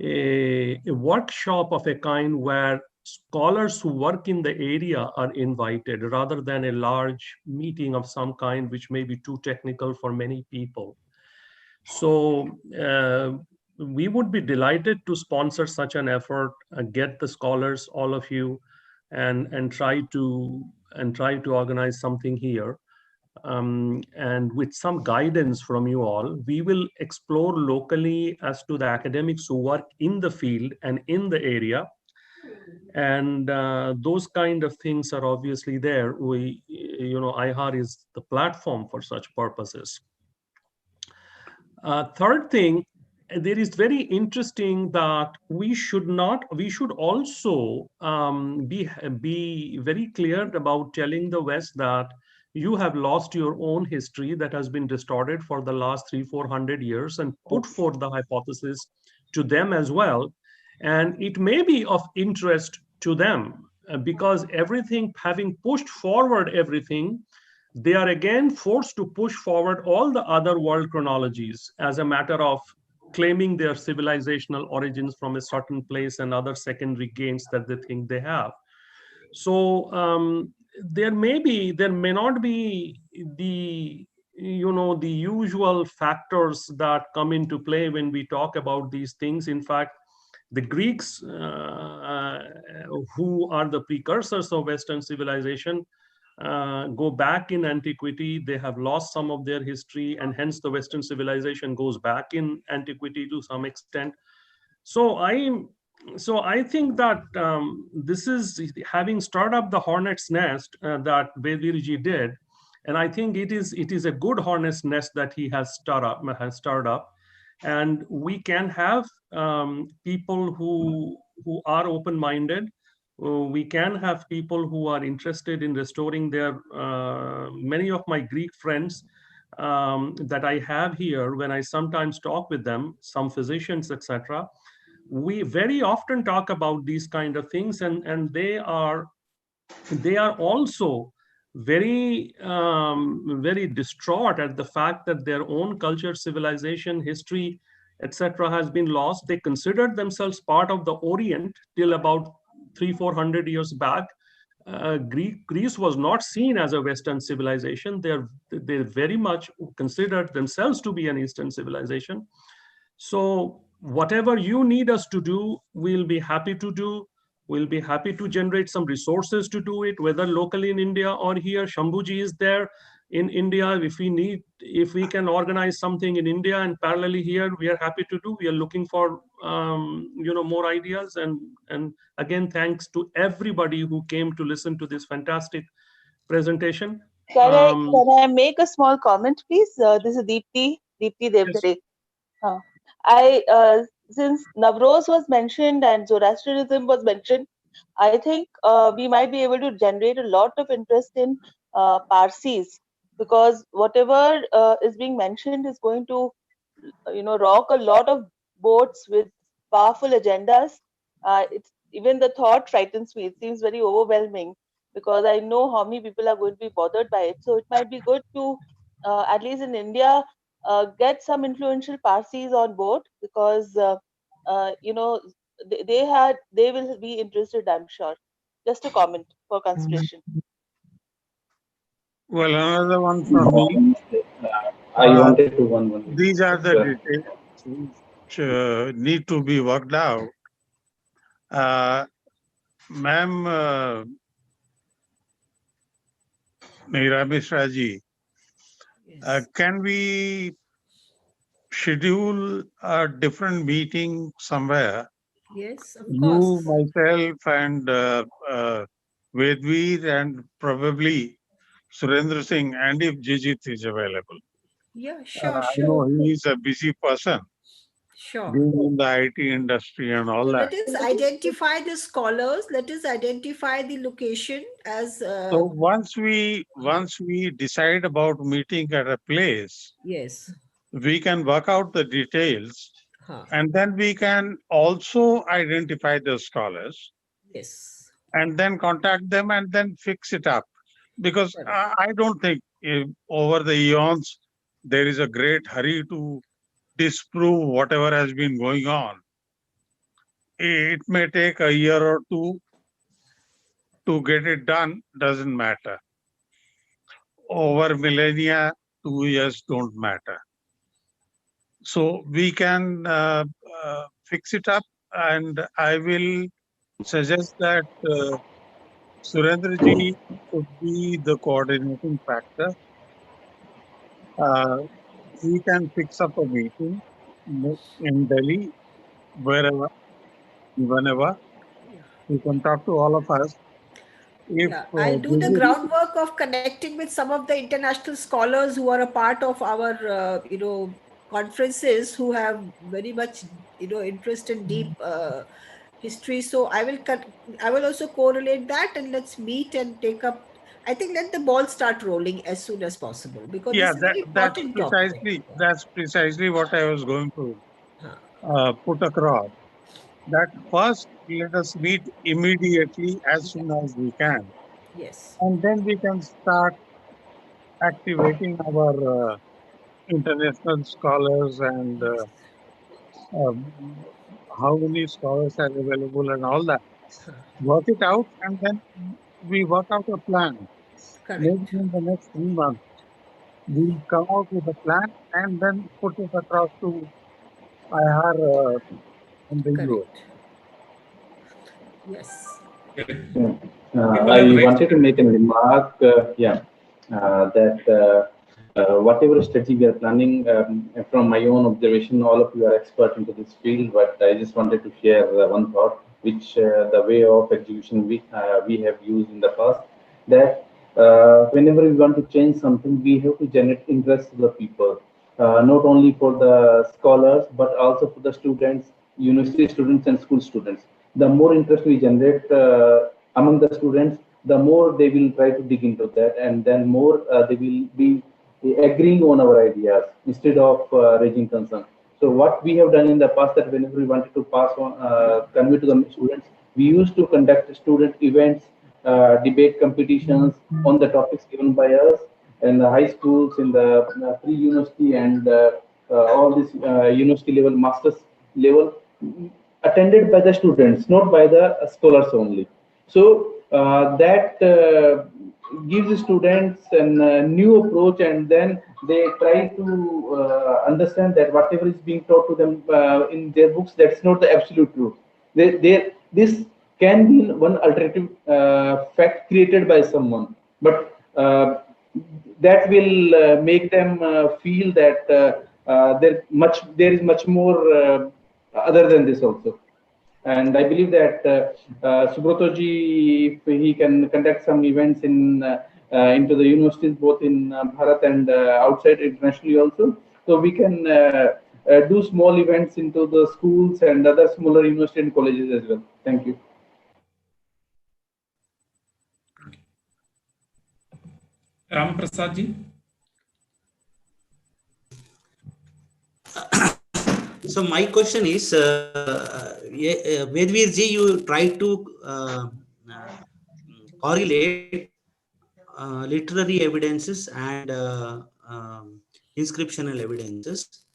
a workshop of a kind where scholars who work in the area are invited rather than a large meeting of some kind, which may be too technical for many people. So we would be delighted to sponsor such an effort, get the scholars, all of you, and try to organize something here. And with some guidance from you all, we will explore locally as to the academics who work in the field and in the area. And those kind of things are obviously there. IHAR is the platform for such purposes. Third thing, there is very interesting that we should also be very clear about telling the West that you have lost your own history that has been distorted for the last 300-400 years, and put forth the hypothesis to them as well. And it may be of interest to them because everything, having pushed forward everything, they are again forced to push forward all the other world chronologies as a matter of claiming their civilizational origins from a certain place and other secondary gains that they think they have. So there may not be the usual factors that come into play when we talk about these things. In fact, the Greeks, who are the precursors of Western civilization, go back in antiquity. They have lost some of their history, and hence the Western civilization goes back in antiquity to some extent. So I think that this is having started up the hornet's nest that Vedvirji did, and I think it is a good hornet's nest that he has started up, and we can have people who are open-minded. We can have people who are interested in restoring their, many of my Greek friends that I have here, when I sometimes talk with them, some physicians, etc., we very often talk about these kind of things, and they are also very very distraught at the fact that their own culture, civilization, history, etc., has been lost. They considered themselves part of the Orient till about 300-400 years back. Greece was not seen as a Western civilization. They very much considered themselves to be an Eastern civilization. So whatever you need us to do, we'll be happy to do. We'll be happy to generate some resources to do it, whether locally in India or here. Shambhuji is there in India. If we can organize something in India and parallelly here, we are happy to do. We are looking for more ideas. And again, thanks to everybody who came to listen to this fantastic presentation. Can I make a small comment, please? This is Deepti Devdare. Yes. Since Navroz was mentioned and Zoroastrianism was mentioned, I think we might be able to generate a lot of interest in Parsis, because whatever is being mentioned is going to, rock a lot of boats with powerful agendas. It's even the thought frightens me. It seems very overwhelming because I know how many people are going to be bothered by it. So it might be good to, at least in India, get some influential Parsis on board, because they will be interested, I'm sure. Just a comment for consideration. Well, another one from me. I wanted to one. These are the details which need to be worked out. Ma'am, Meera Mishraji, Yes. can we schedule a different meeting somewhere? Yes, of You, course. myself, and Vedveer, and probably Surendra Singh, and if Jijit is available. Yeah, sure, I know sure. he is a busy person, Sure. being in the IT industry and all So that. let us identify the scholars. Let us identify the location as. So once we decide about meeting at a place, Yes. we can work out the details, Huh. and then we can also identify the scholars Yes. and then contact them and then fix it up. because I don't think over the eons there is a great hurry to disprove whatever has been going on. It may take a year or two to get it done, doesn't matter. Over millennia, 2 years don't matter. So we can fix it up, and I will suggest that Surendra ji should be the coordinating factor. Uh, he can fix up a meeting in Delhi, wherever, whenever. He can talk to all of us. If Yeah, I'll do the groundwork of connecting with some of the international scholars who are a part of our, conferences, who have very much, interest in deep history. So I will also correlate that, and let's meet and take up. I think let the ball start rolling as soon as possible, because yeah, this is a very important topic. that's precisely what I was going to Huh. put across. That first, let us meet immediately as soon as we can, Yes. and then we can start activating our international scholars and Yes. um, how many scholars are available and all that. Huh. Work it out, and then we work out a plan. Maybe Correct. in the next 3 months, we'll come out with a plan and then put it across to IR and the US. Correct. Yes. Yeah. People have I raised. wanted to make a remark, that whatever study we are planning, from my own observation, all of you are expert into this field, but I just wanted to share one thought, which the way of execution we have used in the past, that whenever we want to change something, we have to generate interest to the people, not only for the scholars, but also for the students, university students and school students. The more interest we generate among the students, the more they will try to dig into that, and then more they will be agreeing on our ideas instead of raising concern. So what we have done in the past, that whenever we wanted to pass on, convey to the students, we used to conduct student events, debate competitions on the topics given by us in the high schools, in the pre-university, and all this university level, masters level, attended by the students, not by the scholars only. So that gives the students a new approach, and then they try to understand that whatever is being taught to them in their books, that's not the absolute truth. This can be one alternative fact created by someone, but that will make them feel that there is much more other than this also. And I believe that Subrotoji, if he can conduct some events in into the universities, both in Bharat and outside internationally also, so we can do small events into the schools and other smaller university and colleges as well. Thank you. Ram Prasad ji. So my question is, Vedveer ji, you try to correlate literary evidences and inscriptional evidences,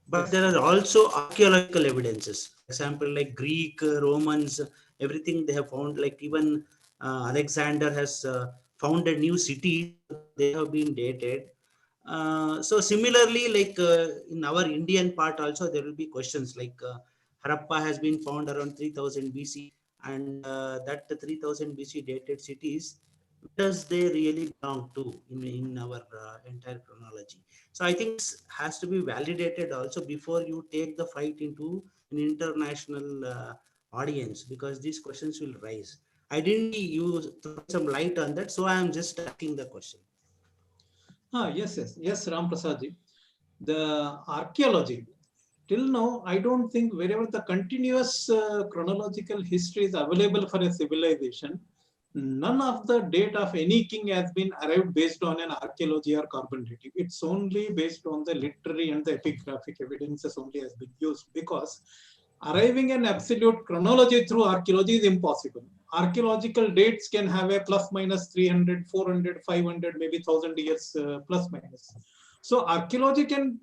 but there are also archaeological evidences. For example, like Greek, Romans, everything they have found. Like even Alexander has founded new cities; they have been dated. So similarly, like in our Indian part also, there will be questions like Harappa has been found around 3000 BC, and that 3000 BC dated cities, where does they really belong to in our entire chronology? So I think this has to be validated also before you take the fight into an international audience, because these questions will rise. I didn't see you throw some light on that, so I am just asking the question. Yes, Ram Prasad ji. The archaeology, till now, I don't think wherever the continuous chronological history is available for a civilization, none of the date of any king has been arrived based on an archaeology or carbon dating. It's only based on the literary and the epigraphic evidences only has been used, because arriving an absolute chronology through archaeology is impossible. archaeological dates can have a plus minus 300, 400, 500, maybe 1000 years plus minus. So archaeology can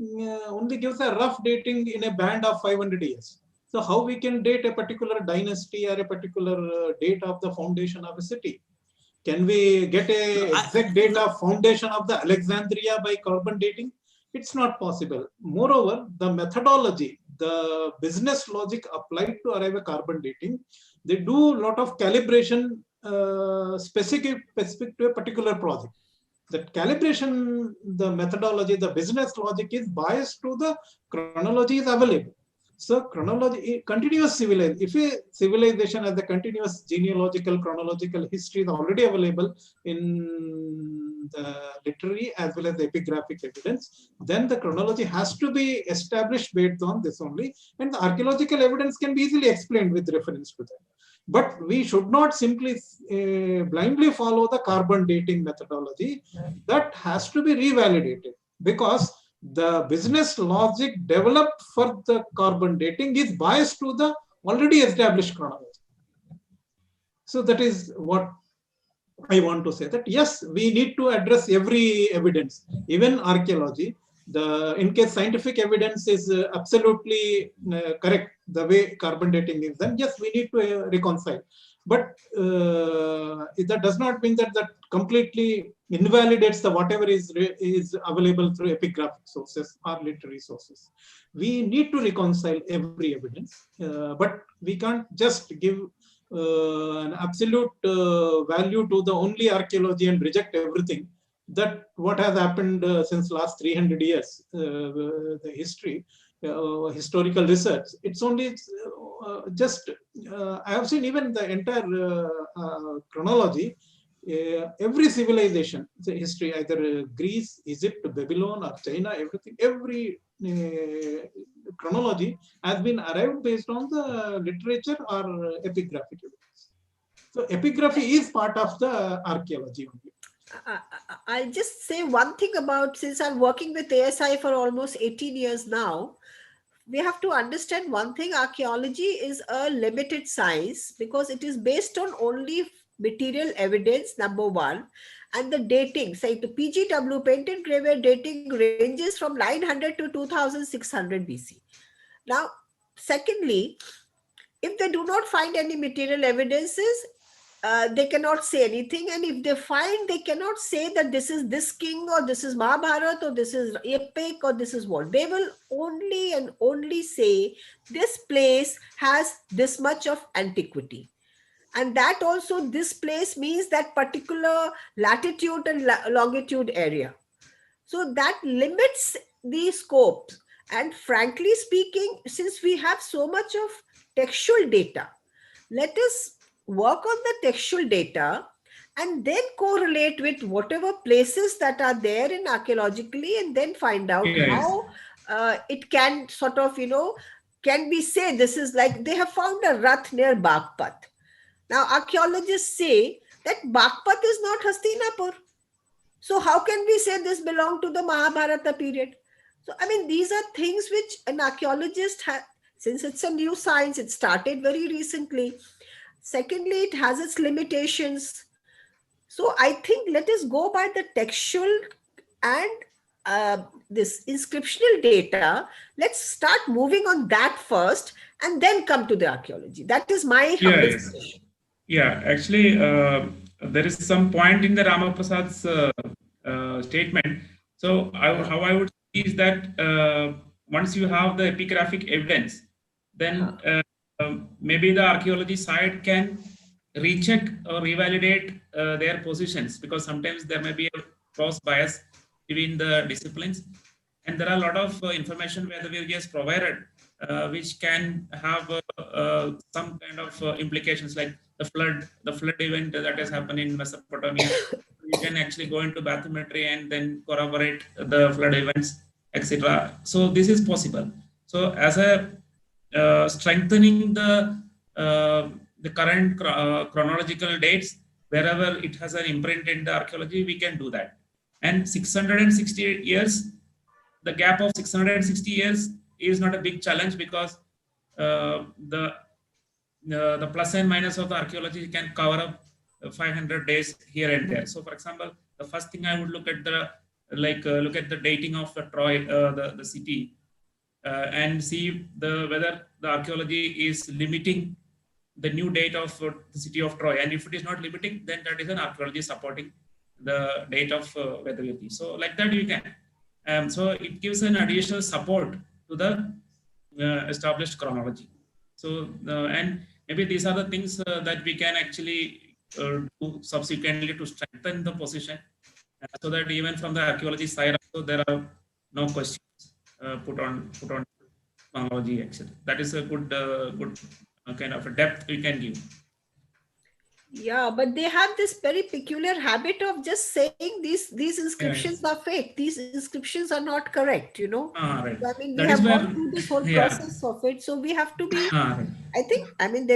only gives a rough dating in a band of 500 years. So how we can date a particular dynasty or a particular date of the foundation of a city? Can we get a exact date of foundation of the Alexandria by carbon dating? It's not possible. Moreover, the methodology, the business logic applied to arrive at carbon dating, they do a lot of calibration specific to a particular project. That calibration, the methodology, the business logic is biased to the chronology is available. So chronology, continuous civilization, if a civilization has a continuous genealogical, chronological history is already available in the literary as well as the epigraphic evidence, then the chronology has to be established based on this only, and the archaeological evidence can be easily explained with reference to that. But we should not simply blindly follow the carbon dating methodology. That has to be revalidated, because the business logic developed for the carbon dating is biased to the already established chronology. So that is what I want to say, that yes, we need to address every evidence, even archaeology. In case scientific evidence is absolutely correct, the way carbon dating is done, yes, we need to reconcile. But that does not mean that that completely invalidates the whatever is available through epigraphic sources or literary sources. We need to reconcile every evidence, but we can't just give an absolute value to the only archaeology and reject everything. That what has happened since last 300 years, the history, historical research. It's only just, I have seen even the entire chronology, every civilization, the history, either Greece, Egypt, Babylon, or China, everything, every chronology has been arrived based on the literature or epigraphic evidence. So epigraphy is part of the archaeology only. I'll just say one thing about, since I'm working with ASI for almost 18 years now, we have to understand one thing: archaeology is a limited science because it is based on only material evidence, number one, and the dating, say the PGW, paint engraving dating, ranges from 900 to 2600 BC. Now, secondly, if they do not find any material evidences, they cannot say anything. And if they find, they cannot say that this is this king, or this is Mahabharata, or this is Epoch, or this is what. They will only and only say this place has this much of antiquity. And that also, this place means that particular latitude and longitude area. So that limits the scope. And frankly speaking, since we have so much of textual data, let us work on the textual data and then correlate with whatever places that are there in archaeologically, and then find out how it can sort of, can we say this is like, they have found a Rath near Bagpat. Now, archaeologists say that Bagpat is not Hastinapur. So how can we say this belonged to the Mahabharata period? So, I mean, these are things which an archaeologist has, since it's a new science, it started very recently. Secondly, it has its limitations. So I think let us go by the textual and this inscriptional data. Let's start moving on that first and then come to the archaeology. That is my humble suggestion. Yeah, actually, there is some point in the Ramaprasad's statement. So how I would see is that once you have the epigraphic evidence, then maybe the archaeology side can recheck or revalidate their positions, because sometimes there may be a cross bias between the disciplines, and there are a lot of information where the VGS provided which can have some kind of implications, like the flood event that has happened in Mesopotamia. You can actually go into bathymetry and then corroborate the flood events, etc. So this is possible. So as a strengthening the current chronological dates, wherever it has an imprint in the archaeology, we can do that. And 668 years, the gap of 660 years is not a big challenge, because the the plus and minus of the archaeology can cover up 500 days here and there. So, for example, the first thing I would look at the look at the dating of the Troy, the city, and see whether the archaeology is limiting the new date of the city of Troy. And if it is not limiting, then that is an archaeology supporting the date of Vedavirti. So, like that you can. So it gives an additional support to the established chronology. So, and maybe these are the things that we can actually do subsequently to strengthen the position, so that even from the archaeology side, also there are no questions put on chronology. Actually, that is a good kind of a depth we can give. Yeah, but they have this very peculiar habit of just saying these inscriptions Yeah. are fake. These inscriptions are not correct. Right. So, I mean, we That is have where, gone through this whole yeah. process of it. So we have to be. Right. I think. I mean,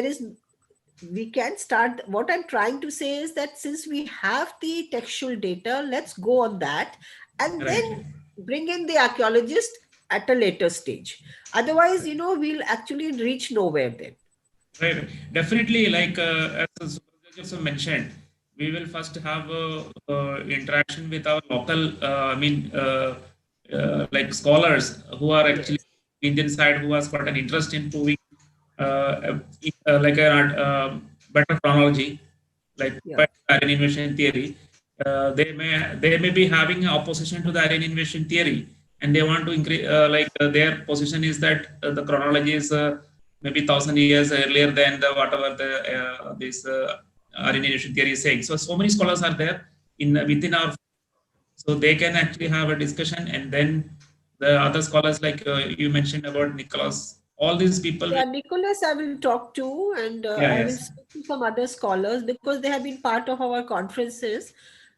we can start. What I'm trying to say is that since we have the textual data, let's go on that, and Right. then bring in the archaeologist at a later stage. Otherwise, we'll actually reach nowhere then. Right. Definitely, like as Subrata also mentioned, we will first have interaction with our local, like scholars who are actually Yes. Indian side, who has got an interest in proving like a better chronology, like Yeah. Aryan invasion theory. They may be having opposition to the Aryan invasion theory, and they want to increase their position is that the chronology is maybe 1,000 years earlier than the whatever the this Aryan invasion theory is saying. So many scholars are there within our, so they can actually have a discussion, and then the other scholars like you mentioned about Nicholas, all these people will, Yeah, Nicholas, I will talk to, and yeah, I will yes, speak to some other scholars because they have been part of our conferences.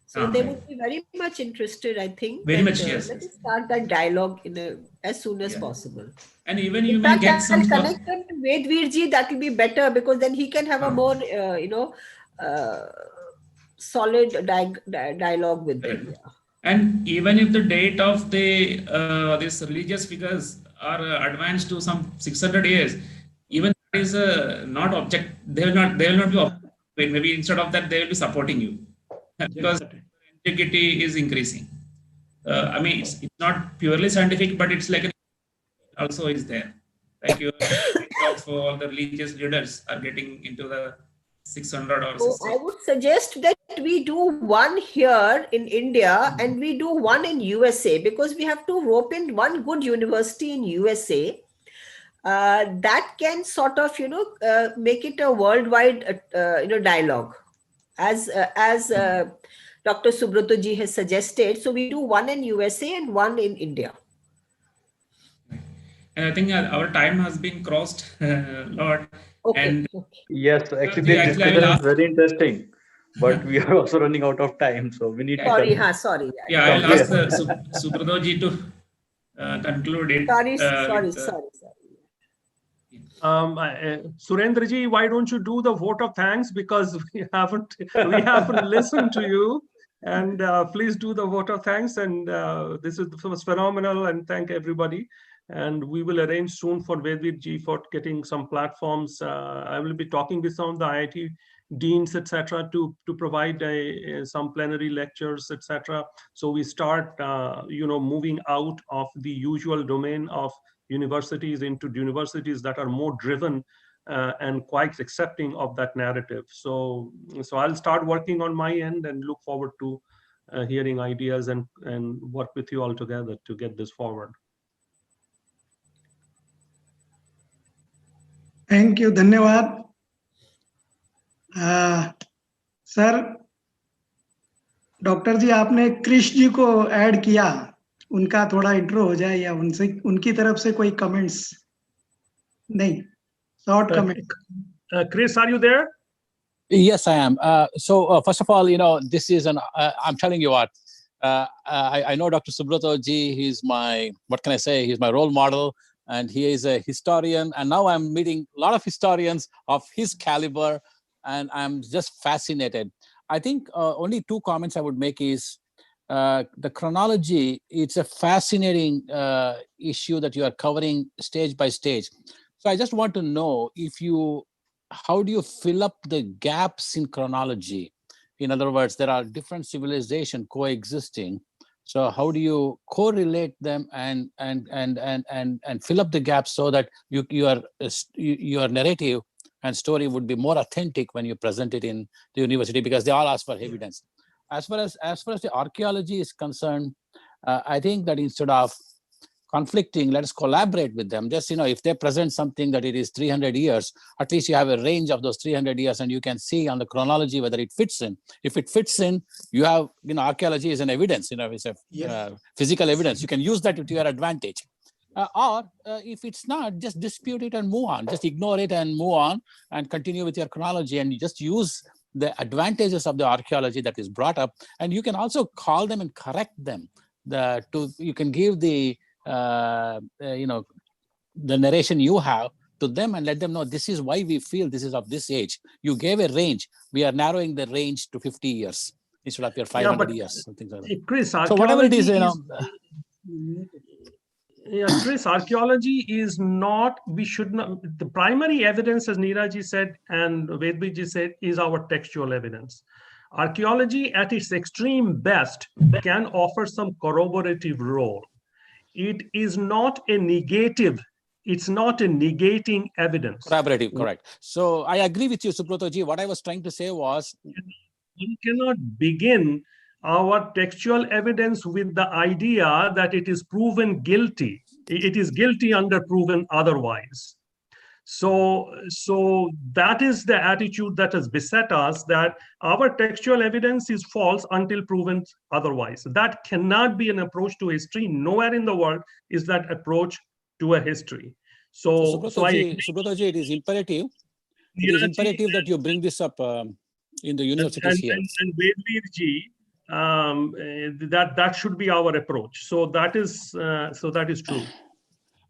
So they right. would be very much interested, I think, Very that much, yes, let yes, us start that dialogue as soon as yeah. possible. And even In you may fact, get I'll some connect them to Vedveerji. That will be better because then he can have a more, uh, solid dialogue with them. correct. Yeah. And even if the date of the these religious figures are advanced to some 600 years, even that is not object. They will not be object. Maybe instead of that, they will be supporting you Yes, because certainly. antiquity is increasing. I mean, it's not purely scientific, but it's like an also is there. Like your of all the religious leaders are getting into the 600 or So 60. I would suggest that we do one here in India and we do one in USA because we have to rope in one good university in USA that can sort of make it a worldwide dialogue as Dr. Subrata ji has suggested. So we do one in USA and one in India. And I think our time has been crossed, Lord. Okay. And Okay. Yes, actually, this actually, I will discussion is ask. very interesting, but we are also running out of time, so we need to Sorry, conclude. sorry. Yeah, I will ask Subrata to conclude it Sorry, with. sorry. Surendra ji, why don't you do the vote of thanks, because we haven't listened to you, and please do the vote of thanks. And this was phenomenal, and thank everybody. And we will arrange soon for Vedveer ji for getting some platforms. I will be talking with some of the IIT deans, etc., to provide some plenary lectures, etc. So we start, moving out of the usual domain of universities into universities that are more driven and quite accepting of that narrative. So I'll start working on my end and look forward to hearing ideas and work with you all together to get this forward. Thank you, धन्यवाद sir. Doctor जी, आपने कृष जी को add किया, उनका थोड़ा intro हो जाए या उनसे उनकी तरफ से कोई कमेंट्स? नहीं, short comment. Chris, are you there? Yes, I am. So first of all, this is I'm telling you what, I know Dr. Subrata ji. He's what can I say? He's my role model, and he is a historian. And now I'm meeting a lot of historians of his caliber, and I'm just fascinated. I think only two comments I would make is the chronology. It's a fascinating issue that you are covering stage by stage. So I just want to know if you how do you fill up the gaps in chronology? In other words, there are different civilizations coexisting. So how do you correlate them and fill up the gaps so that your narrative and story would be more authentic when you present it in the university, because they all ask for evidence. As far as the archaeology is concerned, I think that instead of conflicting, let us collaborate with them. Just, if they present something that it is 300 years, at least you have a range of those 300 years and you can see on the chronology whether it fits in. If it fits in, you have, archaeology is an evidence, it's a physical evidence. You can use that to your advantage. Or if it's not, just dispute it and move on. Just ignore it and move on and continue with your chronology, and you just use the advantages of the archaeology that is brought up. And you can also call them and correct them. You can give the the narration you have to them and let them know this is why we feel this is of this age. You gave a range. We are narrowing the range to 50 years instead of your 500 years, something like that. Chris, so whatever it is, Chris, archaeology is not, we should not, the primary evidence, as Neeraj said and Vedbiji said, is our textual evidence. Archaeology at its extreme best can offer some corroborative role. It is not a negative, it's not a negating evidence. Corroborative, correct. So I agree with you, Subrata ji. What I was trying to say was, we cannot begin our textual evidence with the idea that it is proven guilty. It is guilty under proven otherwise. So that is the attitude that has beset us, that our textual evidence is false until proven otherwise. That cannot be an approach to history. Nowhere in the world is that approach to a history. So Subrata ji, it is imperative. It is imperative that you bring this up in the universities here. And Vedveer ji, that should be our approach. So that is true.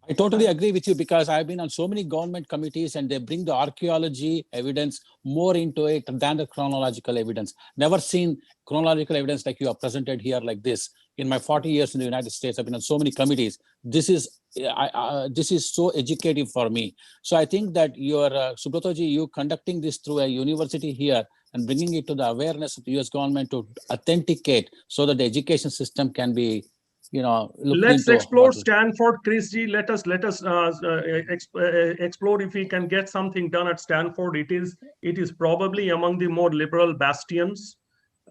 I totally agree with you, because I've been on so many government committees and they bring the archaeology evidence more into it than the chronological evidence. Never seen chronological evidence like you have presented here like this. In my 40 years in the United States, I've been on so many committees. This is so educative for me. So I think that your Subrata ji, you conducting this through a university here and bringing it to the awareness of the US government to authenticate so that the education system can be, let's explore Stanford, Chris ji. Let us explore if we can get something done at Stanford. It is probably among the more liberal bastions,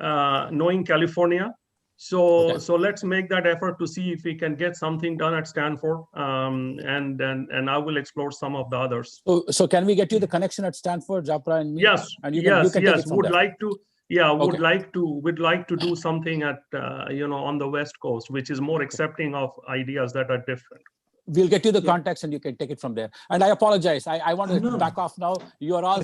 knowing California. So let's make that effort to see if we can get something done at Stanford, and I will explore some of the others. So can we get you the connection at Stanford, Japra and me? Yes, and you yes. Would like to. Yeah, would like to do something at on the West Coast, which is more accepting of ideas that are different. We'll get you the contacts and you can take it from there. And I apologize. I want to back off now. You're all.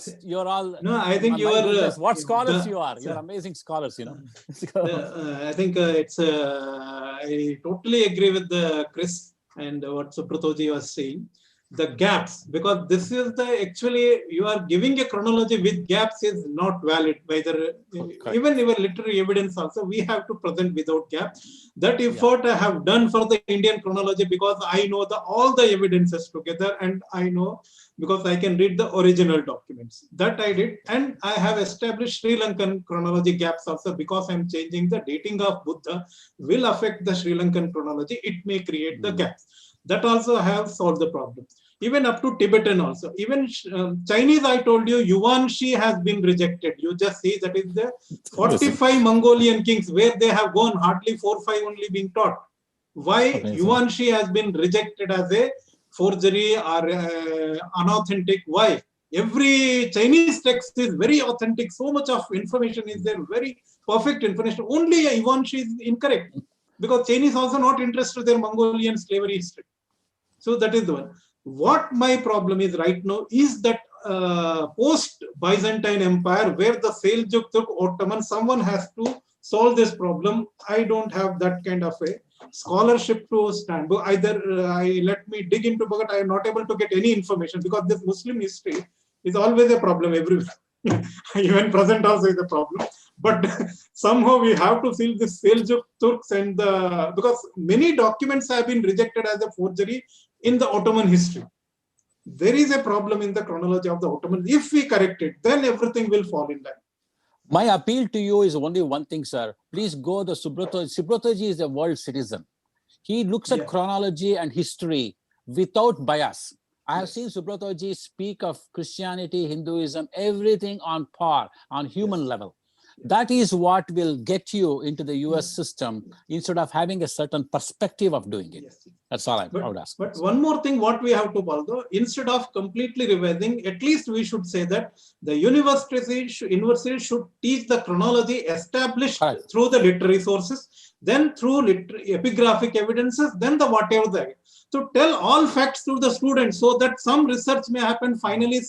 No, I think you are. What scholars you are? You're amazing scholars. I think it's. I totally agree with Chris and what Subrata ji was saying. The gaps, because this is actually you are giving a chronology with gaps is not valid. Whether even your literary evidence also we have to present without gaps. That effort I have done for the Indian chronology, because I know all the evidences together, and I know because I can read the original documents. That I did, and I have established Sri Lankan chronology gaps also, because I'm changing the dating of Buddha will affect the Sri Lankan chronology. It may create the gaps. That also have solved the problem. Even up to Tibetan also. Even Chinese, I told you, Yuan Shi has been rejected. You just see that is the 45 Mongolian kings where they have gone, hardly 4 or 5 only being taught. Why Yuan Shi has been rejected as a forgery or unauthentic? Why? Every Chinese text is very authentic. So much of information is there, very perfect information. Only Yuan Shi is incorrect, because Chinese also not interested in their Mongolian slavery history. So that is the one. What my problem is right now is that post-Byzantine Empire, where the Seljuk took Ottoman, someone has to solve this problem. I don't have that kind of a scholarship to stand. Either let me dig into, but I am not able to get any information, because this Muslim history is always a problem everywhere. Even present also is a problem. But somehow we have to feel this Seljuk Turks and because many documents have been rejected as a forgery in the Ottoman history. there is a problem in the chronology of the Ottoman. If we correct it, then everything will fall in line. My appeal to you is only one thing, sir. Please go the Subratoji. Subratoji is a world citizen. He looks at chronology and history without bias. I have seen Subratoji speak of Christianity, Hinduism, everything on par, on human level. That is what will get you into the US system instead of having a certain perspective of doing it. That's all I would ask. But one more thing, what we have to follow, instead of completely revising, at least we should say that the university should teach the chronology established through the literary sources, then through epigraphic evidences, then the whatever the. So tell all facts to the students so that some research may happen finally,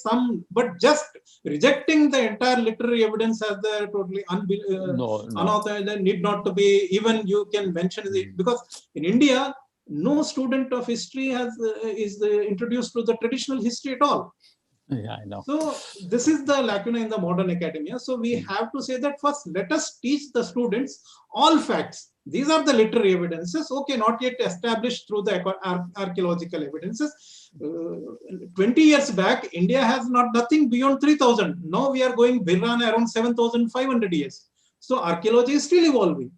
but just rejecting the entire literary evidence as the totally unauthorized need not to be, even you can mention it, because in India, no student of history is introduced to the traditional history at all. Yeah, I know. So this is the lacuna in the modern academia. So we have to say that first, let us teach the students all facts. These are the literary evidences. Okay, not yet established through the archaeological evidences. 20 years back, India has nothing beyond 3,000. Now we are going Birran around 7,500 years. So archaeology is still evolving.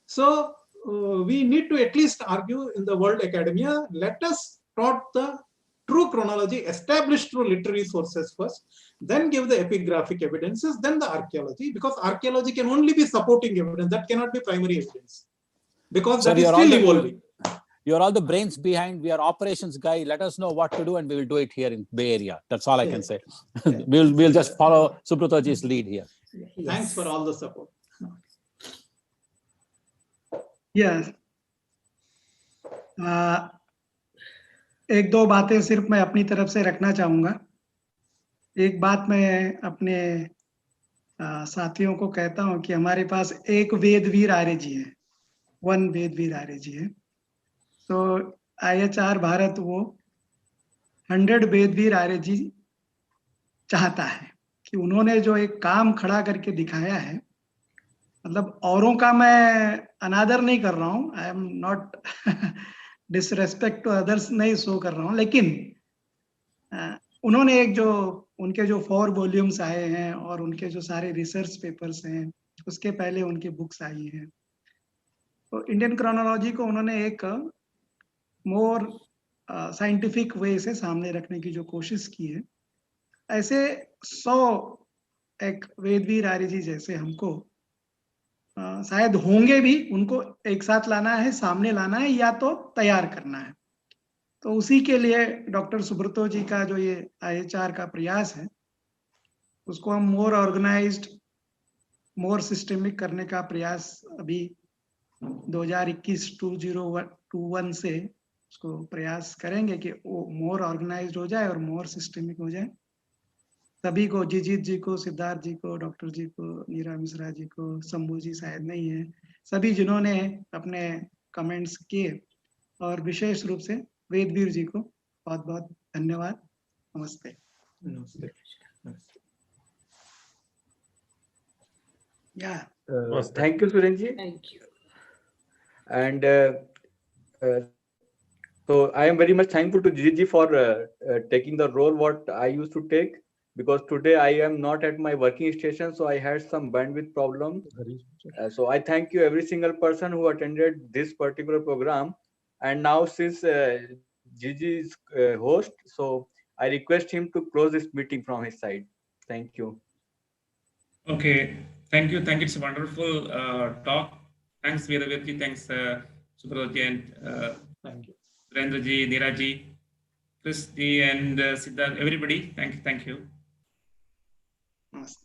So we need to at least argue in the world academia, let us taught the true chronology established through literary sources first, then give the epigraphic evidences, then the archaeology, because archaeology can only be supporting evidence, that cannot be primary evidence, because that is still evolving. You're all the brains behind. We are operations guy. Let us know what to do, and we will do it here in Bay Area. That's all I can say. We'll just follow Subratoji's lead here. Thanks for all the support. Yes. एक दो बातें सिर्फ मैं अपनी तरफ से रखना चाहूंगा। एक बात मैं अपने साथियों को कहता हूं कि हमारे पास एक वेदवीर आर्य जी है, वन वेदवीर आर्य जी है। तो IHR भारत वो 100 वेदवीर आर्य जी चाहता है कि उन्होंने जो एक काम खड़ा करके दिखाया है, मतलब औरों का मैं अनादर नहीं कर रहा हूं, I am not disrespect to others नहीं शो कर रहा हूं, लेकिन उन्होंने एक जो उनके जो 4 वॉल्यूम्स आए हैं और उनके जो सारे रिसर्च पेपर्स हैं, उसके पहले उनकी बुक्स आई हैं, तो इंडियन क्रोनोलॉजी को उन्होंने एक मोर साइंटिफिक वे से सामने रखने की जो कोशिश की है। ऐसे 100 एक वेदवीर आर्य जी जैसे हमको शायद होंगे भी, उनको एक साथ लाना है, सामने लाना है, या तो तैयार करना है। तो उसी के लिए डॉक्टर सुब्रतो जी का जो ये IHR का प्रयास है, उसको हम मोर ऑर्गेनाइज्ड, मोर सिस्टमिक करने का प्रयास अभी 2021 से उसको प्रयास करेंगे कि वो मोर ऑर्गेनाइज्ड हो जाए और मोर सिस्टमिक हो जाए। सभी को, जीजीत जी को, सिद्धार्थ जी को, डॉक्टर जी को, नीरा मिश्रा जी को, शंभू जी शायद नहीं है, सभी जिन्होंने अपने कमेंट्स किए, और विशेष रूप से वेदवीर जी को बहुत बहुत धन्यवाद। नमस्ते। Yeah. Thank you, Surenji. Thank you. And so I am very much thankful to Gigi for taking the role what I used to take, because today I am not at my working station, so I had some bandwidth problem. So I thank you every single person who attended this particular program. And now since Gigi is host, so I request him to close this meeting from his side. Thank you. Okay, thank you. It's a wonderful talk. Thanks, Vedavirji. Thanks, Subratoji, and thank you, Surendraji, Neeraji, Chris ji, and Siddharth. Everybody, thank you. Namaste.